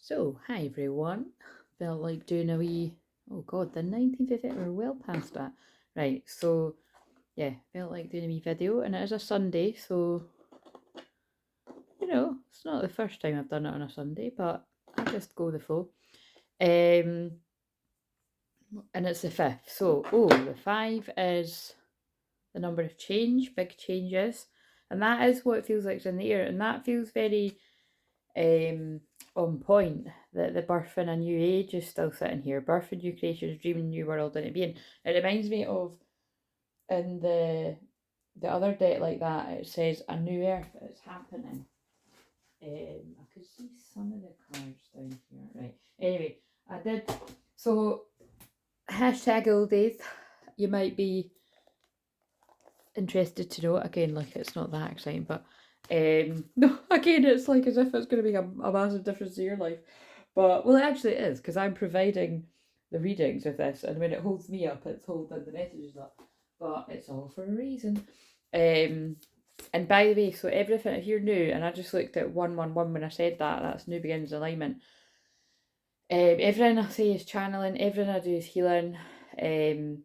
So, hi everyone. Felt like doing a wee, oh god, the 19th of it, we're well past that. Right, so yeah, felt like doing a wee video, and it is a Sunday, so it's not the first time I've done it on a Sunday, but I just go with the flow. Um, and it's the 5th, so the 5 is the number of change, big changes, and that is what it feels like in the air, and that feels very on point that the birth in a new age is still sitting here. Birth in new creations, dreaming new world into being. It reminds me of in the other deck like that. It says a new earth is happening. I could see some of the cards down here. Right. Anyway, I did. So hashtag old days. You might be interested to know. Again, like it's not that exciting, but no, again, it's like as if it's going to be a massive difference to your life. But, well, it actually is, because I'm providing the readings with this, and when it holds me up, it's holding the messages up. But it's all for a reason. And by the way, so everything, if you're new, and I just looked at 111 when I said that, that's new begins alignment. Everything I say is channeling, everything I do is healing. And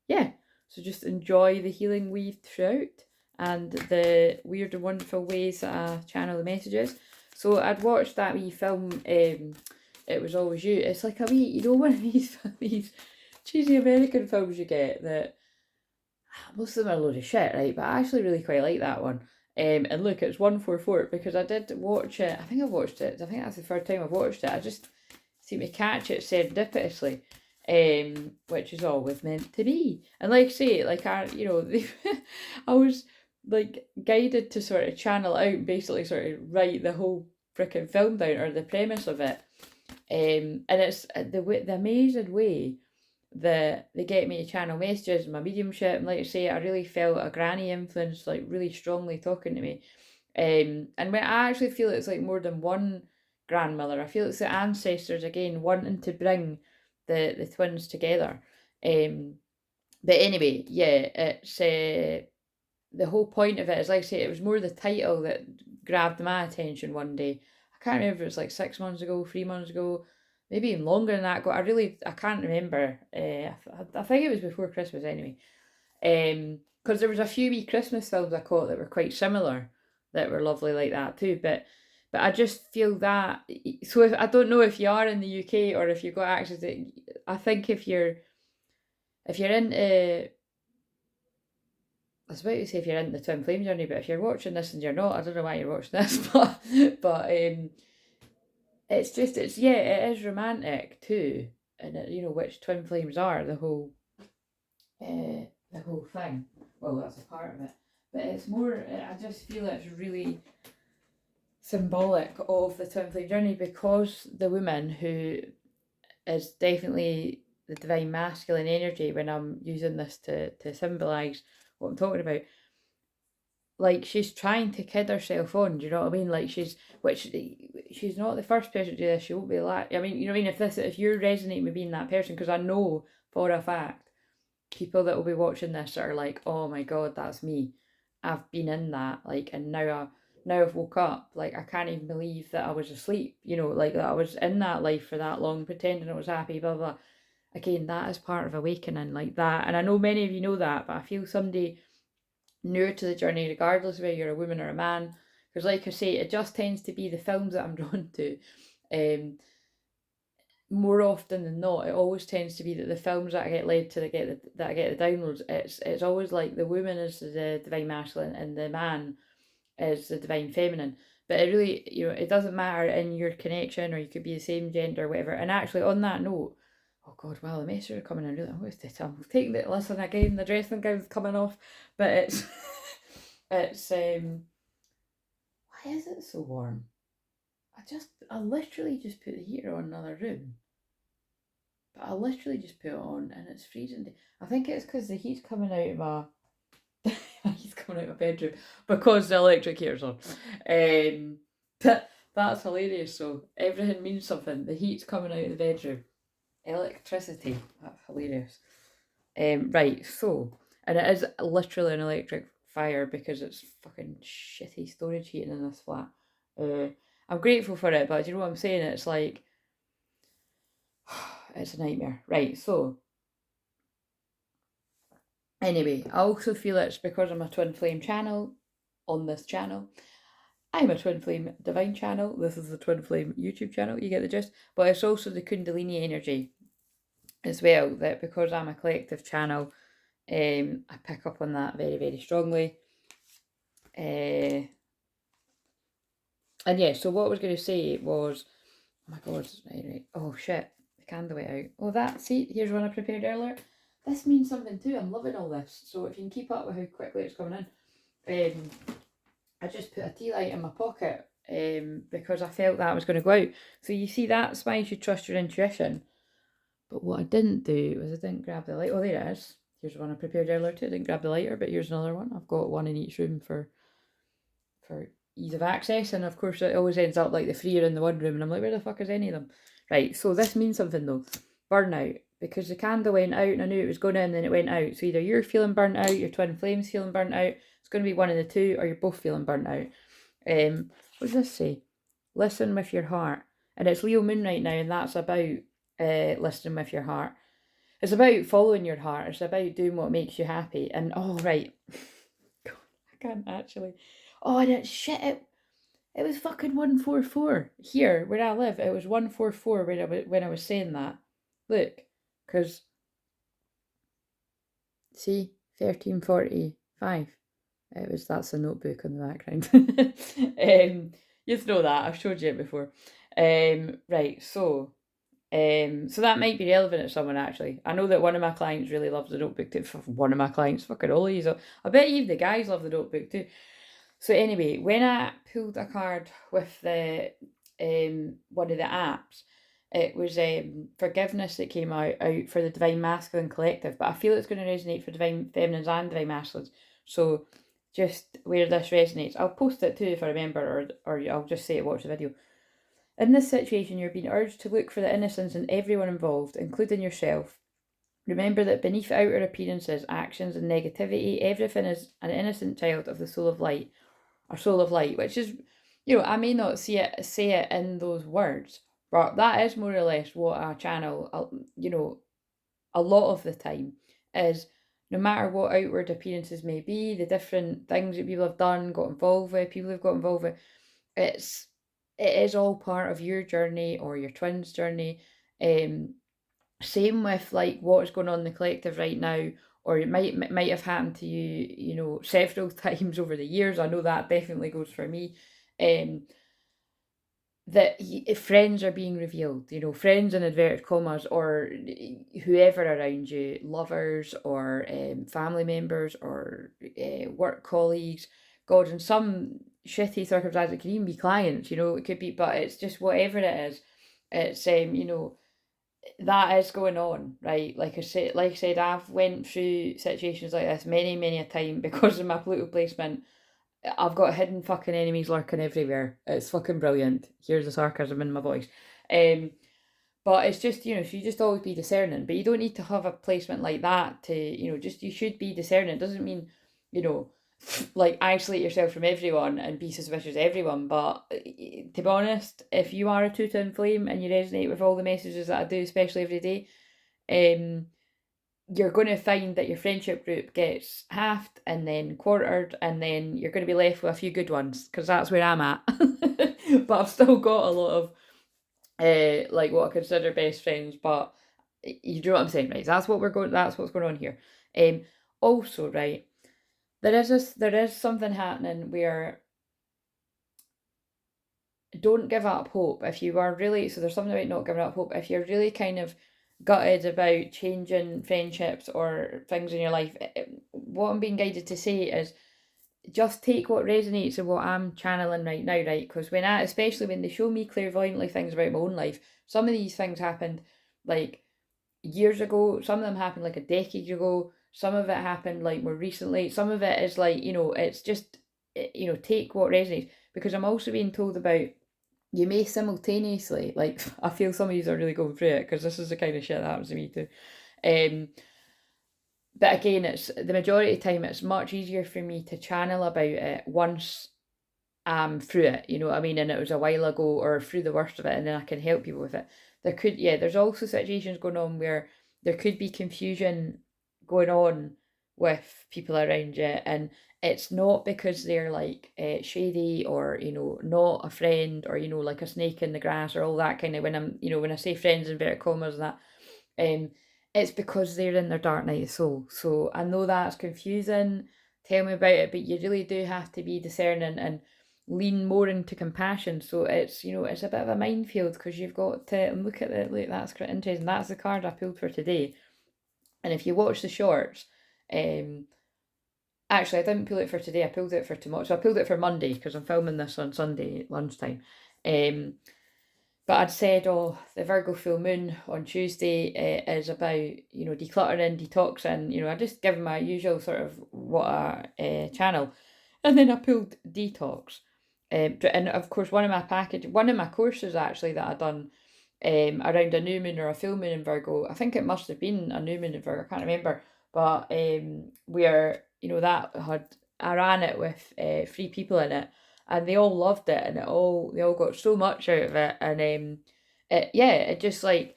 yeah, so just enjoy the healing weaved throughout and the weird and wonderful ways that I channel the messages. So I'd watched that wee film, It Was Always You. It's like a wee, one of these cheesy American films you get that most of them are a load of shit, right? But I actually really quite like that one. And look, it's 144 because I did watch it. I think I watched it. I think that's the third time I've watched it. I just seem to catch it serendipitously, which is always meant to be. And like I say, like I was like guided to sort of channel out, basically sort of write the whole freaking film down or the premise of it. And it's the amazing way that they get me to channel messages and my mediumship. And like I say, I really felt a granny influence, like really strongly talking to me. And when I actually feel it's like more than one grandmother, I feel it's the ancestors again wanting to bring the twins together. But anyway, yeah, it's the whole point of it is, like I say, it was more the title that grabbed my attention one day. I can't remember if it was like 6 months ago, 3 months ago, maybe even longer than that. I can't remember. I think it was before Christmas anyway. Because there was a few wee Christmas films I caught that were quite similar, that were lovely like that too. But I just feel that. So if I don't know if you are in the UK or if you've got access to, I think if you're into, I was about to say if you're into the Twin Flame journey, but if you're watching this and you're not, I don't know why you're watching this, but it is romantic too, and which Twin Flames are the whole thing. Well, that's a part of it, but it's more. I just feel it's really symbolic of the Twin Flame journey because the woman who is definitely the divine masculine energy when I'm using this to symbolise what I'm talking about. Like she's trying to kid herself on, do you know what I mean? Like she's not the first person to do this. She won't be like, I mean, you know what I mean? If you're resonating with being that person, because I know for a fact people that will be watching this are like, oh my god, that's me. I've been in that, like, and now I've woke up. Like I can't even believe that I was asleep. Like that I was in that life for that long, pretending I was happy. Blah blah. Again, that is part of awakening, like that. And I know many of you know that, but I feel somebody newer to the journey, regardless of whether you're a woman or a man. Because, like I say, it just tends to be the films that I'm drawn to. More often than not, it always tends to be that the films that I get led to, that I get the downloads, it's always like the woman is the divine masculine and the man is the divine feminine. But it really, it doesn't matter in your connection, or you could be the same gender, or whatever. And actually, on that note, oh god, wow, the messages are coming in really. I'm taking the listen again. The dressing gown's coming off, but it's it's why is it so warm? I literally just put the heater on another room, but I literally just put it on and it's freezing. I think it's because the heat's coming out of my heat's coming out of my bedroom because the electric heater's on. That's hilarious. So everything means something. The heat's coming out of the bedroom. Electricity. That's hilarious. Right, so, and it is literally an electric fire because it's fucking shitty storage heating in this flat. I'm grateful for it, but do you know what I'm saying? It's like, it's a nightmare. Right, so, anyway, I also feel it's because I'm a twin flame channel on this channel. I'm a twin flame divine channel. This is the twin flame YouTube channel. You get the gist. But it's also the Kundalini energy as well. That because I'm a collective channel, I pick up on that very, very strongly. And yeah, so what I was going to say was, oh my god, right. Oh shit, the candle went out. Oh, here's one I prepared earlier. This means something too. I'm loving all this. So if you can keep up with how quickly it's coming in, I just put a tea light in my pocket because I felt that was going to go out. So you see, that's why you should trust your intuition. But what I didn't do was I didn't grab the light. Oh, there it is. Here's one I prepared earlier too. I didn't grab the lighter, but here's another one. I've got one in each room for ease of access, and of course it always ends up like the three are in the one room, and I'm like, where the fuck is any of them? Right, so this means something though. Burnout. Because the candle went out and I knew it was going in and then it went out. So either you're feeling burnt out, your twin flame's feeling burnt out, it's going to be one of the two, or you're both feeling burnt out. What does this say? Listen with your heart. And it's Leo Moon right now, and that's about listening with your heart. It's about following your heart. It's about doing what makes you happy. And oh right, God, I can't actually. Oh, and it's shit. It was fucking 144 here where I live. It was 144 when I was saying that. Look, because see 1345. That's a notebook in the background. You know that I've showed you it before. Right, so that might be relevant to someone actually. I know that one of my clients really loves the notebook too. One of my clients, fucking all these. I bet even the guys love the notebook too. So anyway, when I pulled a card with the one of the apps, it was forgiveness that came out for the Divine Masculine Collective. But I feel it's going to resonate for Divine Feminines and Divine Masculines. So just where this resonates, I'll post it too if I remember, or I'll just say it, watch the video. In this situation, you're being urged to look for the innocence in everyone involved, including yourself. Remember that beneath outer appearances, actions, and negativity, everything is an innocent child of the soul of light, or soul of light, which is, I may not say it in those words, but that is more or less what I channel, a lot of the time, is no matter what outward appearances may be, the different things that people have done, got involved with, people have got involved with, it is all part of your journey or your twin's journey. Same with like what is going on in the collective right now, or it might have happened to you, several times over the years. I know that definitely goes for me. That if friends are being revealed, friends in inverted commas, or whoever around you, lovers or family members or work colleagues. God, in some shitty circumstances, it can even be clients, it could be, but it's just whatever it is. It's that is going on, right? Like I said, I've went through situations like this many, many a time because of my Pluto placement. I've got hidden fucking enemies lurking everywhere. It's fucking brilliant. Here's the sarcasm in my voice. But it's just, so you just always be discerning. But you don't need to have a placement like that to, you should be discerning. It doesn't mean, like isolate yourself from everyone and be suspicious of everyone. But to be honest, if you are a two twin flame and you resonate with all the messages that I do, especially every day, you're going to find that your friendship group gets halved and then quartered, and then you're going to be left with a few good ones, because that's where I'm at. But I've still got a lot of like what I consider best friends. But you know what I'm saying, right? That's what's going on here. Also, right, there is something happening where don't give up hope. If you are really, so there's something about not giving up hope. If you're really kind of gutted about changing friendships or things in your life, what I'm being guided to say is just take what resonates and what I'm channeling right now, right? Because especially when they show me clairvoyantly things about my own life, some of these things happened like years ago, some of them happened like a decade ago, some of it happened like more recently, some of it is like, it's just, take what resonates. Because I'm also being told about, you may simultaneously, like, I feel some of you are really going through it, because this is the kind of shit that happens to me too. But again, it's the majority of the time, it's much easier for me to channel about it once I'm through it, you know what I mean? And it was a while ago, or through the worst of it, and then I can help people with it. There's also situations going on where there could be confusion going on with people around you, and it's not because they're like shady, or not a friend, or like a snake in the grass, or all that kind of, when I say friends in inverted commas and that, um it's because they're in their dark night of soul. So I know that's confusing. Tell me about it, but you really do have to be discerning and lean more into compassion. So it's a bit of a minefield, because you've got to look at it. Look, that's quite interesting. That's the card I pulled for today. And if you watch the shorts, um, actually I didn't pull it for today. I pulled it for tomorrow. So I pulled it for Monday, because I'm filming this on Sunday at lunchtime. But I'd said, the Virgo full moon on Tuesday is about, decluttering, detoxing. I just give my usual sort of what I channel. And then I pulled detox. And of course, one of my courses actually that I done around a new moon or a full moon in Virgo. I think it must have been a new moon in Virgo. I can't remember. But where, I ran it with 3 people in it, and they all loved it, and they all got so much out of it. And it just like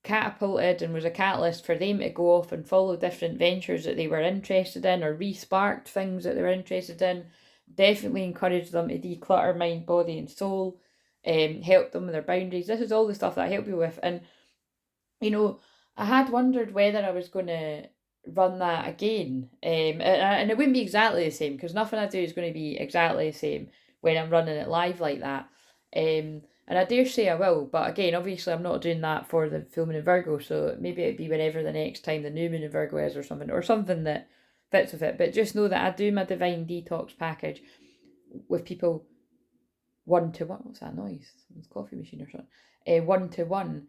catapulted and was a catalyst for them to go off and follow different ventures that they were interested in, or re-sparked things that they were interested in. Definitely encouraged them to declutter mind, body, and soul. Help them with their boundaries. This is all the stuff that I help you with. And I had wondered whether I was going to run that again. And it wouldn't be exactly the same, because nothing I do is going to be exactly the same when I'm running it live like that. And I dare say I will, but again, obviously I'm not doing that for the full moon in Virgo, so maybe it'd be whenever the next time the new moon in Virgo is, or something that fits with it. But just know that I do my divine detox package with people 1-to-1. What's that noise? It's a coffee machine or something. 1-to-1.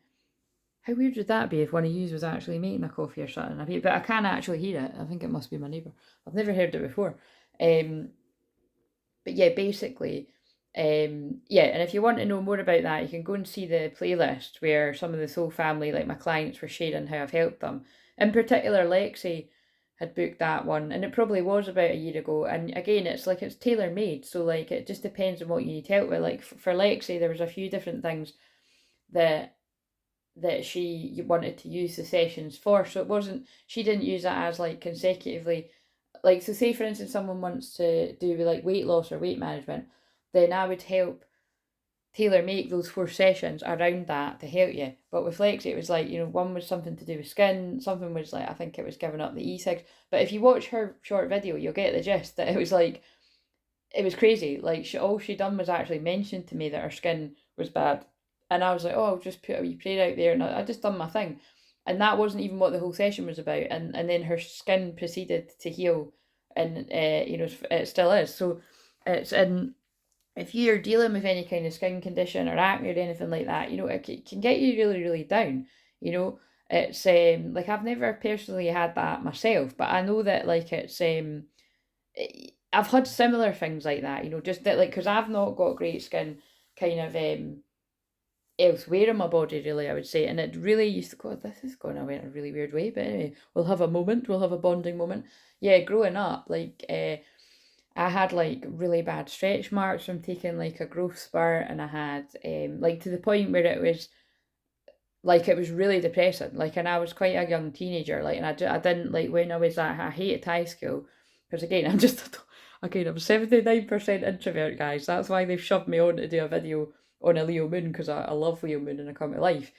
How weird would that be if one of you was actually making a coffee or something? But I can actually hear it. I think it must be my neighbour. I've never heard it before. But yeah, basically, yeah. And if you want to know more about that, you can go and see the playlist where some of the soul family, like my clients, were sharing how I've helped them. In particular, Lexi had booked that one, and it probably was about a year ago. And again, it's tailor made, so like it just depends on what you need help with. Like for Lexi, there was a few different things that she wanted to use the sessions for. So she didn't use that as like consecutively. Like, so say for instance, someone wants to do with like weight loss or weight management, then I would help tailor make those 4 sessions around that to help you. But with Lexi, it was like, one was something to do with skin, something was like, I think it was giving up the E6. But if you watch her short video, you'll get the gist that it was like, it was crazy. Like, all she done was actually mention to me that her skin was bad. And I was like, oh, I'll just put a wee prayer out there. And I just done my thing. And that wasn't even what the whole session was about. And then her skin proceeded to heal. And, it still is. So it's in, if you're dealing with any kind of skin condition or acne or anything like that, it can get you really, really down. It's like, I've never personally had that myself, but I know that like I've had similar things like that, just that, like, because I've not got great skin kind of elsewhere in my body, really, I would say. And it really used to go, this is going away in a really weird way, but anyway, we'll have a bonding moment. Yeah, growing up, like, I had like really bad stretch marks from taking like a growth spurt, and I had like, to the point where it was like, it was really depressing. Like, and I was quite a young teenager, like, and I didn't like, when I was at, I hated high school, because again, I'm 79% introvert, guys. That's why they've shoved me on to do a video on a Leo moon, because I love Leo moon and I come to life.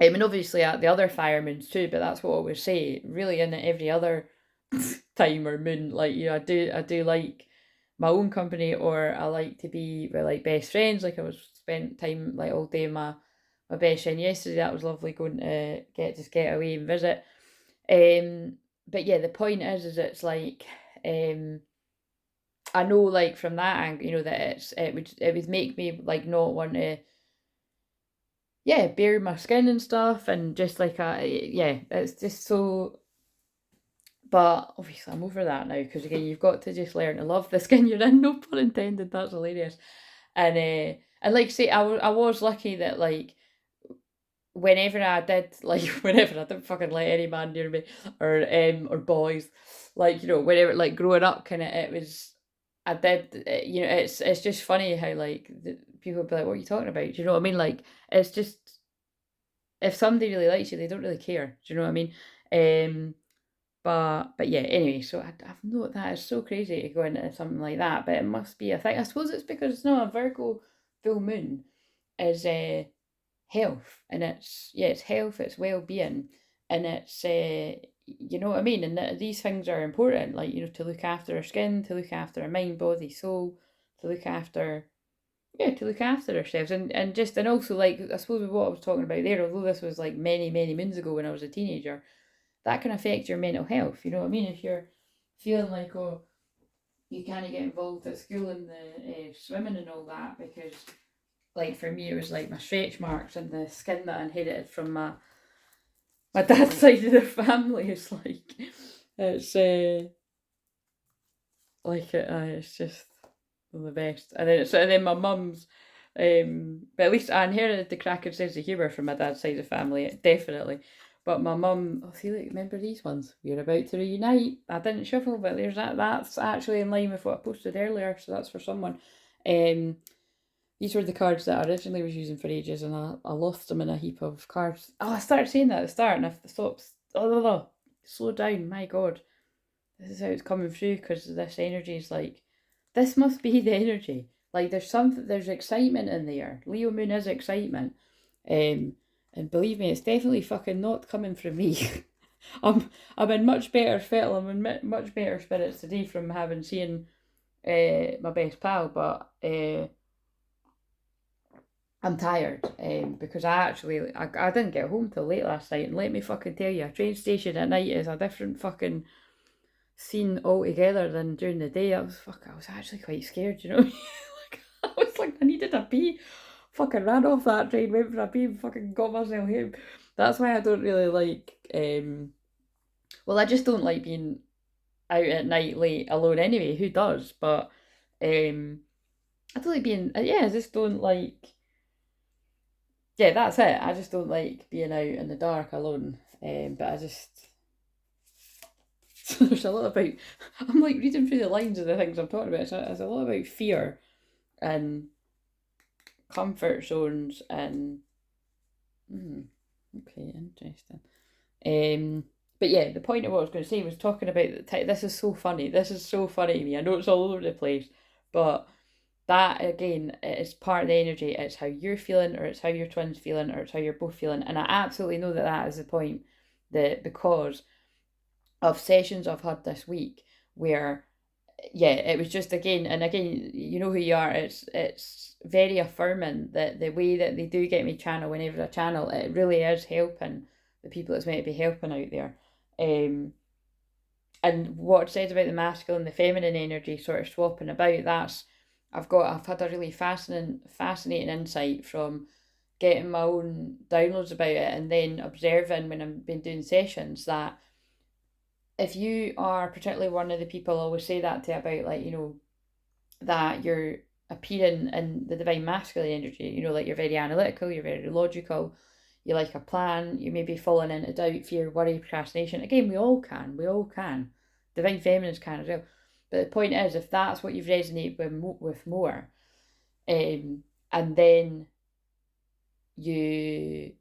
I mean, obviously at the other fire moons too, but that's what I always say. Really, in every other time or moon, like, I do like my own company, or I like to be with like best friends. Like, I was spent time like all day with my best friend yesterday. That was lovely, going to get away and visit. But yeah, the point is it's like, I know, like, from that angle, that it would make me like not want to, yeah, bare my skin and stuff, and just like yeah, it's just so. But obviously I'm over that now, because again, you've got to just learn to love the skin you're in. No pun intended. That's hilarious. And like I say, I was lucky that like, whenever I did, like, whenever I didn't fucking let any man near me, or boys, like, whenever, like, growing up, kind of, it was, I did, you know, it's just funny how like people be like, "What are you talking about?" Do you know what I mean? Like, it's just, if somebody really likes you, they don't really care. Do you know what I mean? But yeah. Anyway, so I've noted that is so crazy to go into something like that, but it must be a thing. I suppose it's because it's not a Virgo full moon, is health, and it's health, it's well-being, and it's you know what I mean, and these things are important, like, you know, to look after our skin, to look after our mind, body, soul, to look after, yeah, to look after ourselves, and just, and also, like, I suppose with what I was talking about there, although this was like many many moons ago when I was a teenager, that can affect your mental health, you know what I mean, if you're feeling like, oh, you can't get involved at school and the swimming and all that because, like, for me it was like my stretch marks and the skin that I inherited from my dad's side of the family. It's like, it's it's just the best. And then my mum's, but at least I inherited the cracking sense of humour from my dad's side of the family, definitely. But my mum, oh, see, look, remember these ones? We're about to reunite. I didn't shuffle, but there's that. That's actually in line with what I posted earlier, so that's for someone. These were the cards that I originally was using for ages, and I lost them in a heap of cards. Oh, I started saying that at the start, and I stopped. Oh, slow down, my God. This is how it's coming through, because this energy is like, this must be the energy. Like, there's excitement in there. Leo Moon is excitement. And believe me, it's definitely fucking not coming from me. I'm in much better fettle, I'm in much better spirits today from having seen my best pal, but I'm tired, because I didn't get home till late last night, and let me fucking tell you, a train station at night is a different fucking scene altogether than during the day. I was actually quite scared, you know. Like, I was like, I needed a pee, fucking ran off that train, went for a pee, and fucking got myself home. That's why I don't really like, well, I just don't like being out at night late alone anyway. Who does? But I don't like being, yeah, I just don't like, yeah, that's it. I just don't like being out in the dark alone. But I just, so there's a lot about, I'm like reading through the lines of the things I'm talking about. So there's a lot about fear and comfort zones and, okay, interesting. But yeah, the point of what I was going to say was talking about this is so funny. This is so funny to me. I know it's all over the place, but that again is part of the energy. It's how you're feeling, or it's how your twin's feeling, or it's how you're both feeling. And I absolutely know that is the point, that because of sessions I've had this week where, yeah, it was just again and again, you know who you are. It's very affirming that the way that they do get me channel whenever I channel, it really is helping the people it's meant to be helping out there. And what it says about the masculine, the feminine energy sort of swapping about, I've had a really fascinating insight from getting my own downloads about it, and then observing when I've been doing sessions, that if you are particularly one of the people, I always say that to, about, like, you know, that you're appearing in the divine masculine energy, you know, like you're very analytical, you're very logical, you like a plan, you may be falling into doubt, fear, worry, procrastination. Again, we all can. Divine feminines can as well. But the point is, if that's what you've resonated with more, and then you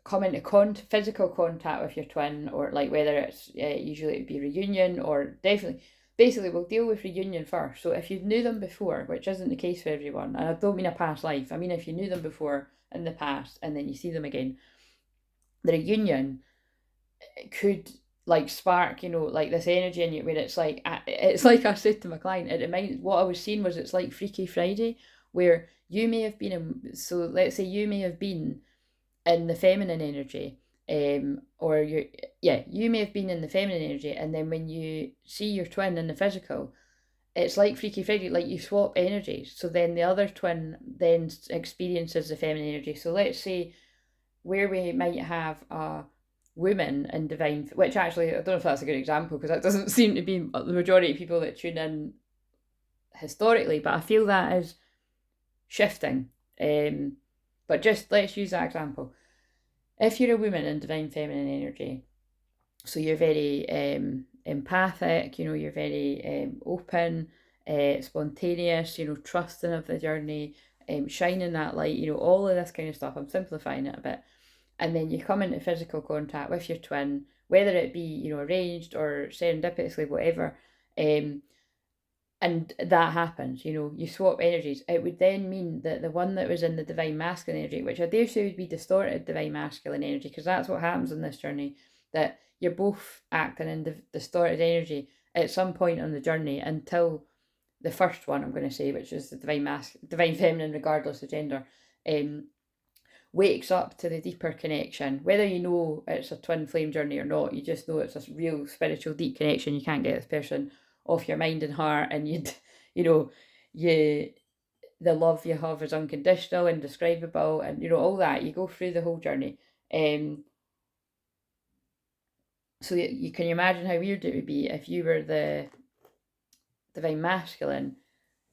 come into physical contact with your twin, or like whether it's usually it'd be reunion, or definitely, basically we'll deal with reunion first. So if you knew them before, which isn't the case for everyone, and I don't mean a past life, I mean if you knew them before in the past and then you see them again, the reunion could like spark, you know, like this energy in you where it's like I said to my client, it reminds, what I was seeing was, it's like Freaky Friday, where you may have been in, so let's say you may have been in the feminine energy, or you may have been in the feminine energy, and then when you see your twin in the physical, it's like Freaky Friday, like you swap energies, so then the other twin then experiences the feminine energy. So let's say where we might have a woman in divine, which actually I don't know if that's a good example, because that doesn't seem to be the majority of people that tune in historically, but I feel that is shifting. But just let's use that example. If you're a woman in divine feminine energy, so you're very empathic, you know, you're very open, spontaneous, trusting of the journey, shining that light, all of this kind of stuff. I'm simplifying it a bit. And then you come into physical contact with your twin, whether it be, arranged or serendipitously, whatever, and that happens, you swap energies. It would then mean that the one that was in the divine masculine energy, which I dare say would be distorted divine masculine energy, because that's what happens on this journey, that you're both acting in distorted energy at some point on the journey until the first one, I'm going to say, which is the divine feminine, regardless of gender, wakes up to the deeper connection. Whether you know it's a twin flame journey or not, you just know it's a real spiritual deep connection. You can't get this person off your mind and heart, and the love you have is unconditional, indescribable, and all that. You go through the whole journey. So you can imagine how weird it would be if you were the divine masculine,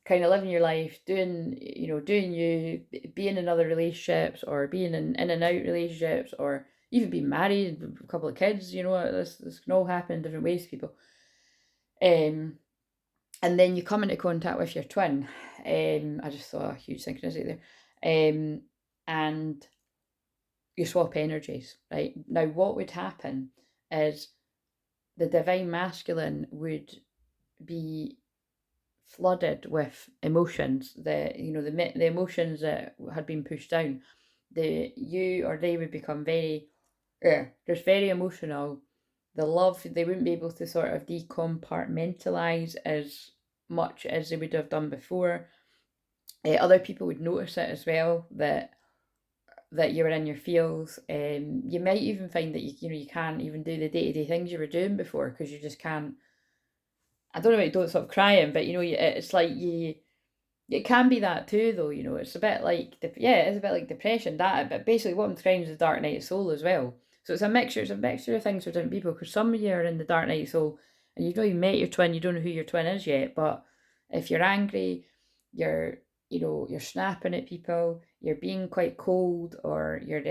kind of living your life, doing you, being in other relationships, or being in and out relationships, or even being married, a couple of kids. This can all happen in different ways to people. And then you come into contact with your twin. I just saw a huge synchronicity there. And you swap energies, right? Now, what would happen is the divine masculine would be flooded with emotions, the emotions that had been pushed down. You or they would become very, just very emotional. The love, they wouldn't be able to sort of decompartmentalize as much as they would have done before. Other people would notice it as well, that you were in your feels. You might even find that you can't even do the day-to-day things you were doing before, because you just can't. I don't know about don't stop crying, but it's like it can be that too, though. It's a bit like it's a bit like depression. But basically, what I'm describing is the dark night of soul as well. So it's a mixture. It's a mixture of things for different people. Because some of you are in the dark night of soul, and you've not even met your twin. You don't know who your twin is yet. But if you're angry, you're snapping at people, you're being quite cold, or you're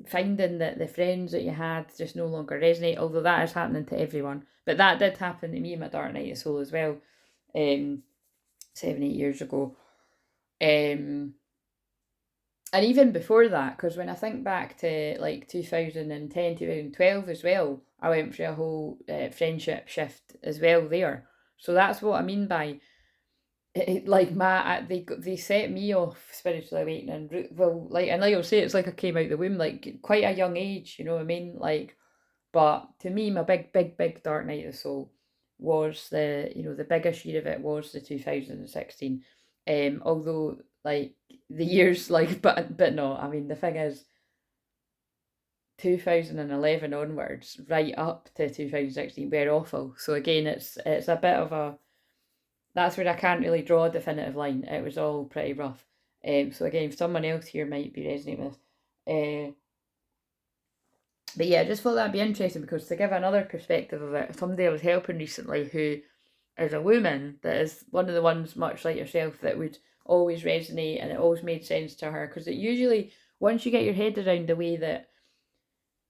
finding that the friends that you had just no longer resonate. Although that is happening to everyone, but that did happen to me in my dark night of soul as well. 7-8 years ago. And even before that, because when I think back to like 2010, 2012 as well, I went through a whole friendship shift as well there. So that's what I mean by like they set me off spiritually awakening. Well, like, and like I'll say, it's like I came out the womb like quite a young age, you know what I mean? Like, but to me, my big dark night of the soul was the biggest year of it was the 2016. Although like the years like but no, I mean the thing is 2011 onwards, right up to 2016 were awful. So again, it's a bit of a, that's where I can't really draw a definitive line. It was all pretty rough. So again, if someone else here might be resonating with, but yeah, I just thought that'd be interesting, because to give another perspective of it, somebody I was helping recently who is a woman that is one of the ones much like yourself that would always resonate, and it always made sense to her, because it usually, once you get your head around the way that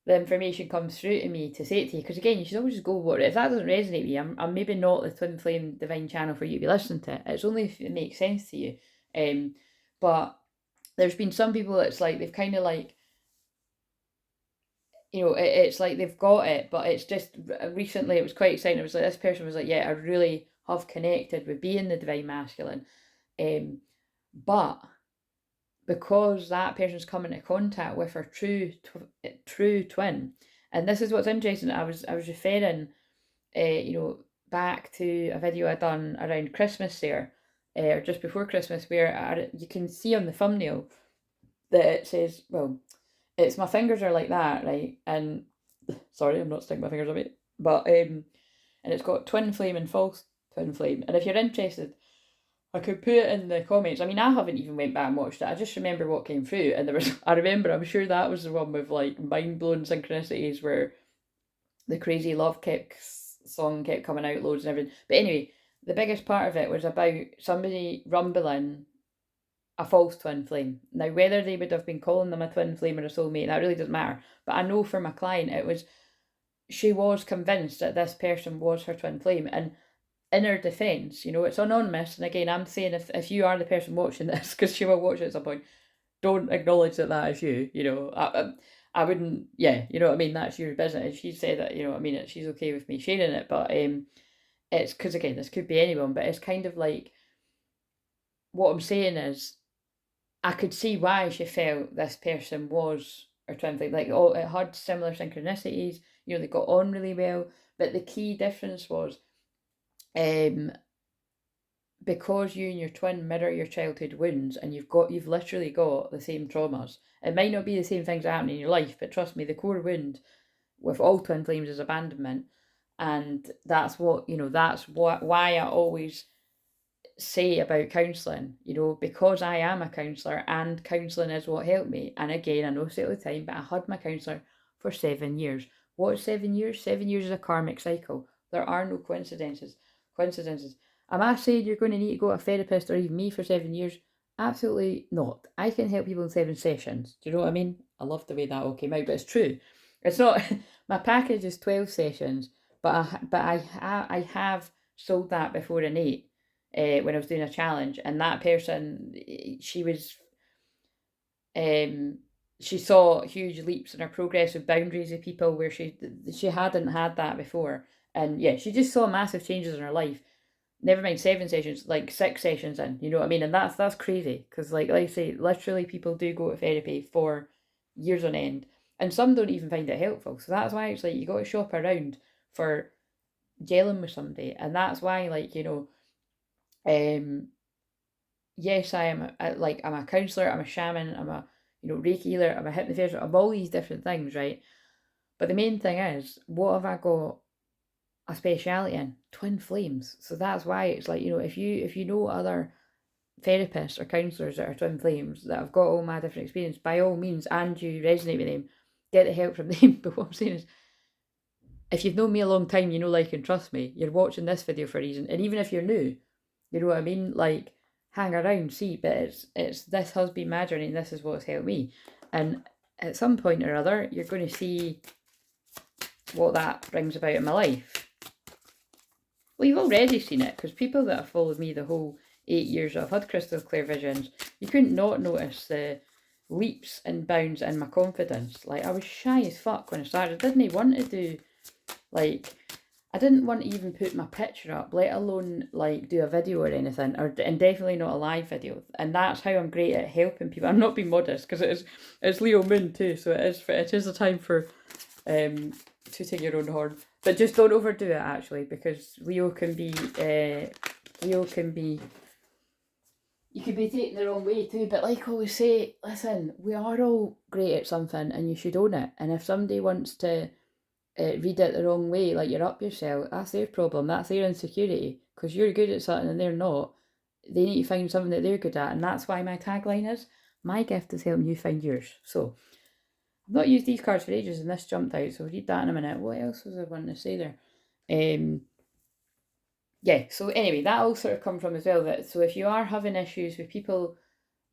the information comes through to me to say it to you, because again, you should always just go with it. If that doesn't resonate with you, I'm maybe not the Twin Flame Divine channel for you to be listening to. It's only if it makes sense to you. But there's been some people that's like, they've kind of like, it's like they've got it, but it's just recently, it was quite exciting. It was like, this person was like, yeah, I really have connected with being the Divine Masculine. But because that person's come into contact with her true twin, and this is what's interesting. I was referring, back to a video I done around Christmas there, or just before Christmas, where you can see on the thumbnail that it says, well, it's my fingers are like that, right? And sorry, I'm not sticking my fingers on it, but and it's got twin flame and false twin flame. And if you're interested, I could put it in the comments. I mean, I haven't even went back and watched it. I just remember what came through, and I'm sure that was the one with like mind-blowing synchronicities where the crazy love song kept coming out loads and everything. But anyway, the biggest part of it was about somebody rumbling a false twin flame. Now, whether they would have been calling them a twin flame or a soulmate, that really doesn't matter. But I know for my client, she was convinced that this person was her twin flame. And inner defense, you know, it's anonymous. And again, I'm saying if you are the person watching this, because she will watch it at some point, don't acknowledge that is you. You know, I wouldn't. Yeah, you know what I mean. That's your business. She said that. You know what I mean. She's okay with me sharing it, but it's because again, this could be anyone, but it's kind of like what I'm saying is I could see why she felt this person was her twin flame. Like, oh, it had similar synchronicities. You know, they got on really well. But the key difference was, um, because you and your twin mirror your childhood wounds, and you've literally got the same traumas. It might not be the same things that happen in your life, but trust me, the core wound with all twin flames is abandonment, and that's what you know. That's why I always say about counselling, you know, because I am a counsellor and counselling is what helped me. And again, I know I say it all the time, but I had my counsellor for 7 years. What is 7 years? 7 years is a karmic cycle. There are no coincidences. Am I saying you're going to need to go to a therapist or even me for 7 years? Absolutely not. I can help people in 7 sessions. Do you know what I mean? I love the way that all came out, but it's true. It's not. My package is 12 sessions, but I have sold that before in 8 when I was doing a challenge, and that person, she was, she saw huge leaps in her progress with boundaries with people where she hadn't had that before, and yeah, she just saw massive changes in her life. Never mind 7 sessions, like 6 sessions in, you know what I mean, and that's crazy because like I say, literally people do go to therapy for years on end, and some don't even find it helpful. So that's why it's like you got to shop around for gelling with somebody, and that's why like you know, yes, I am I'm a counselor, I'm a shaman, I'm a Reiki healer, I'm a hypnotherapist, I'm all these different things, right? But the main thing is, what have I got a speciality in? Twin flames. So that's why it's like if you know other therapists or counselors that are twin flames that have got all my different experience, by all means, and you resonate with them, get the help from them. But what I'm saying is, if you've known me a long time, you know, like, and trust me, you're watching this video for a reason. And even if you're new, you know what I mean? Like, hang around, see, but it's this has been my journey and this is what's helped me. And at some point or other, you're going to see what that brings about in my life. Well, you've already seen it, because people that have followed me the whole 8 years that I've had crystal clear visions, you couldn't not notice the leaps and bounds in my confidence. Like, I was shy as fuck when I started. I didn't want to do, like, I didn't want to even put my picture up, let alone like do a video or anything, and definitely not a live video. And that's how I'm great at helping people. I'm not being modest, because it's Leo Moon too, so it is a time for tooting your own horn. But just don't overdo it, actually, because Leo can be you could be taken the wrong way too. But like I always say, listen, we are all great at something, and you should own it. And if somebody wants to read it the wrong way, like you're up yourself, that's their problem, that's their insecurity, because you're good at something and they're not. They need to find something that they're good at, and that's why my tagline is, my gift is helping you find yours. So I've not used these cards for ages, and this jumped out, so I'll read that in a minute. What else was I wanting to say there? Yeah, so anyway, that all sort of come from as well, that so if you are having issues with people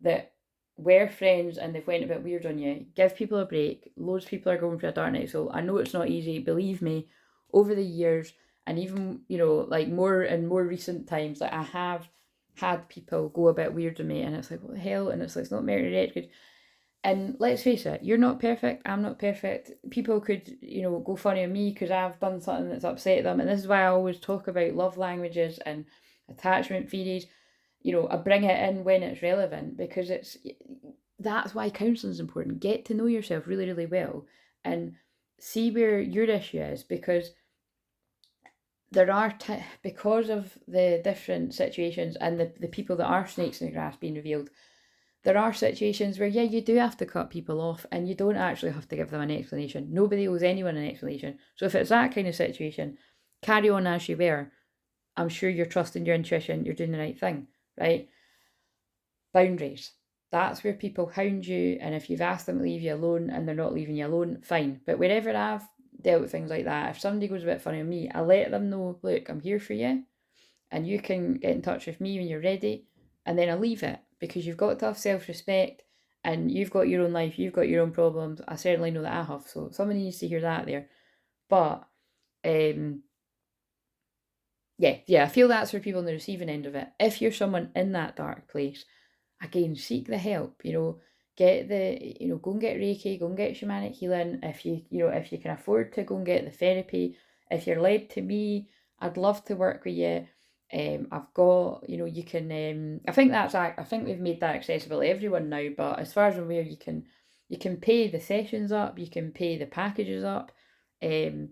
that were friends and they've went a bit weird on you, give people a break. Loads of people are going through a dark night, so I know it's not easy. Believe me, over the years, and even like more and more recent times, like I have had people go a bit weird on me, and it's like, what the hell? And it's like, it's not Mercury retrograde. And let's face it, you're not perfect. I'm not perfect. People could, go funny on me because I've done something that's upset them. And this is why I always talk about love languages and attachment theories. I bring it in when it's relevant, because that's why counselling is important. Get to know yourself really, really well and see where your issue is, because there are, because of the different situations and the people that are snakes in the grass being revealed, there are situations where, yeah, you do have to cut people off, and you don't actually have to give them an explanation. Nobody owes anyone an explanation. So if it's that kind of situation, carry on as you were. I'm sure you're trusting your intuition, you're doing the right thing, right? Boundaries. That's where people hound you, and if you've asked them to leave you alone and they're not leaving you alone, fine. But wherever I've dealt with things like that, if somebody goes a bit funny on me, I let them know, look, I'm here for you, and you can get in touch with me when you're ready, and then I leave it, because you've got to have self-respect, and you've got your own life, you've got your own problems. I certainly know that I have, so somebody needs to hear that there. But I feel that's for people on the receiving end of it. If you're someone in that dark place, again, seek the help, get go and get Reiki, go and get shamanic healing. If if you can afford to, go and get the therapy. If you're led to me, I'd love to work with you. I've got, you can, I think we've made that accessible to everyone now, but as far as I'm aware, you can pay the sessions up, you can pay the packages up. And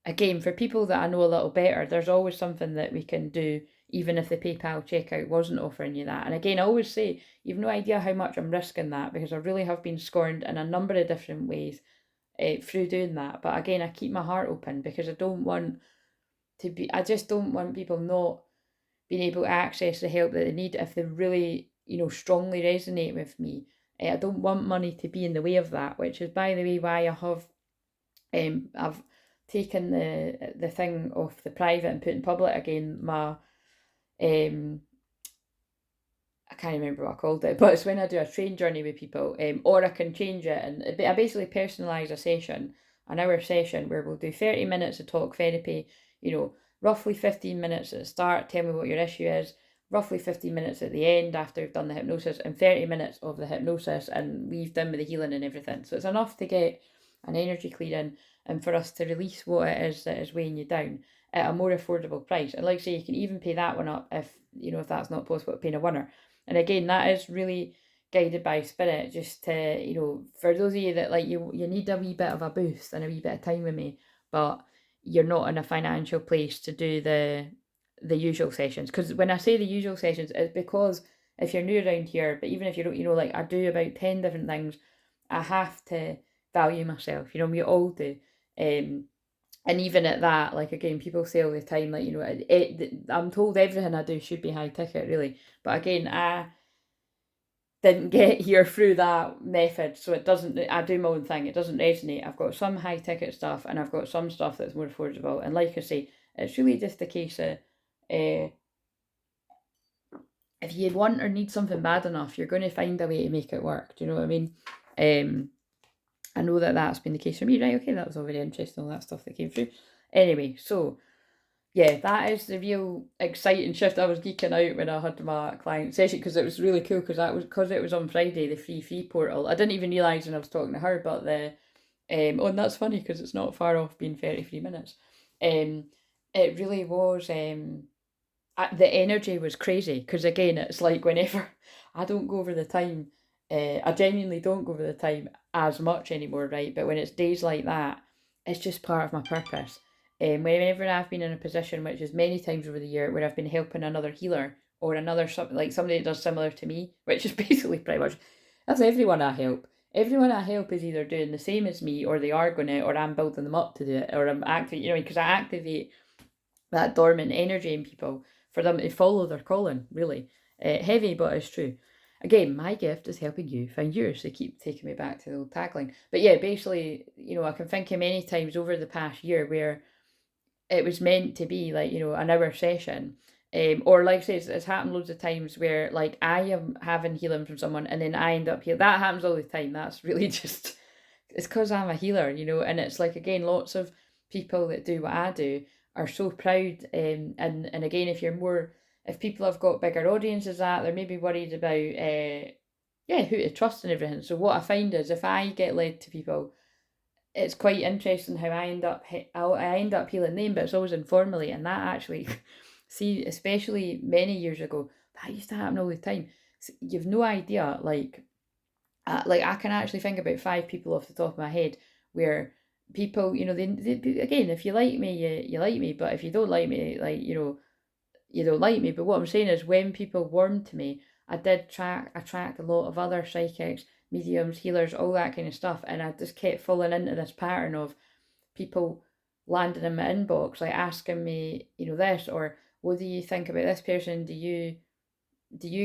again, for people that I know a little better, there's always something that we can do, even if the PayPal checkout wasn't offering you that. And again, I always say, you've no idea how much I'm risking that, because I really have been scorned in a number of different ways through doing that. But again, I keep my heart open, because I just don't want people not being able to access the help that they need if they really, strongly resonate with me. I don't want money to be in the way of that, which is, by the way, why I've taken the thing off the private and put in public again. I can't remember what I called it, but it's when I do a train journey with people, or I can change it, and I basically personalise a session, an hour session, where we'll do 30 minutes of talk therapy, roughly 15 minutes at the start, tell me what your issue is, roughly 15 minutes at the end after we've done the hypnosis, and 30 minutes of the hypnosis, and we've done with the healing and everything. So it's enough to get an energy clearing, and for us to release what it is that is weighing you down at a more affordable price. And like I say, you can even pay that one up if that's not possible, paying a winner. And again, that is really guided by spirit, just to, for those of you that like you need a wee bit of a boost and a wee bit of time with me, but you're not in a financial place to do the usual sessions. Because when I say the usual sessions, it's because if you're new around here, but even if you don't, like I do about 10 different things, I have to value myself, we all do. And even at that, like again, people say all the time, like, I'm told everything I do should be high ticket, really. But again, I didn't get here through that method, so I do my own thing, it doesn't resonate. I've got some high ticket stuff, and I've got some stuff that's more affordable. And like I say, it's really just a case of, if you want or need something bad enough, you're going to find a way to make it work. Do you know what I mean? I know that that's been the case for me, right? Okay, that was all very interesting, all that stuff that came through. Anyway, so yeah, that is the real exciting shift. I was geeking out when I had my client session, because it was really cool, because it was on Friday, the free portal. I didn't even realise when I was talking to her, but and that's funny, because it's not far off being 33 minutes. It really was, the energy was crazy, because again, it's like whenever I don't go over the time, I genuinely don't go over the time as much anymore, right? But when it's days like that, it's just part of my purpose. Whenever I've been in a position, which is many times over the year, where I've been helping another healer, or somebody that does similar to me, which is basically pretty much, that's everyone I help. Everyone I help is either doing the same as me, or they are going to, or I'm building them up to do it, or I'm activating, because I activate that dormant energy in people for them to follow their calling, really. Heavy, but it's true. Again, my gift is helping you find yours. They keep taking me back to the old tagline. But yeah, basically, I can think of many times over the past year where it was meant to be like, an hour session. Or like I say, it's happened loads of times where like I am having healing from someone, and then I end up here. That happens all the time. That's really just, it's because I'm a healer, and it's like, again, lots of people that do what I do are so proud. And again, if people have got bigger audiences, that they're maybe worried about, who to trust and everything. So what I find is, if I get led to people, it's quite interesting how I end up healing them, but it's always informally. And that actually, see, especially many years ago, that used to happen all the time. So you've no idea, like I can actually think about 5 people off the top of my head where people, they again, if you like me, you like me, but if you don't like me, like, you don't like me. But what I'm saying is, when people warmed to me, I did attract a lot of other psychics, mediums, healers, all that kind of stuff. And I just kept falling into this pattern of people landing in my inbox, like asking me, this, or what do you think about this person? Do you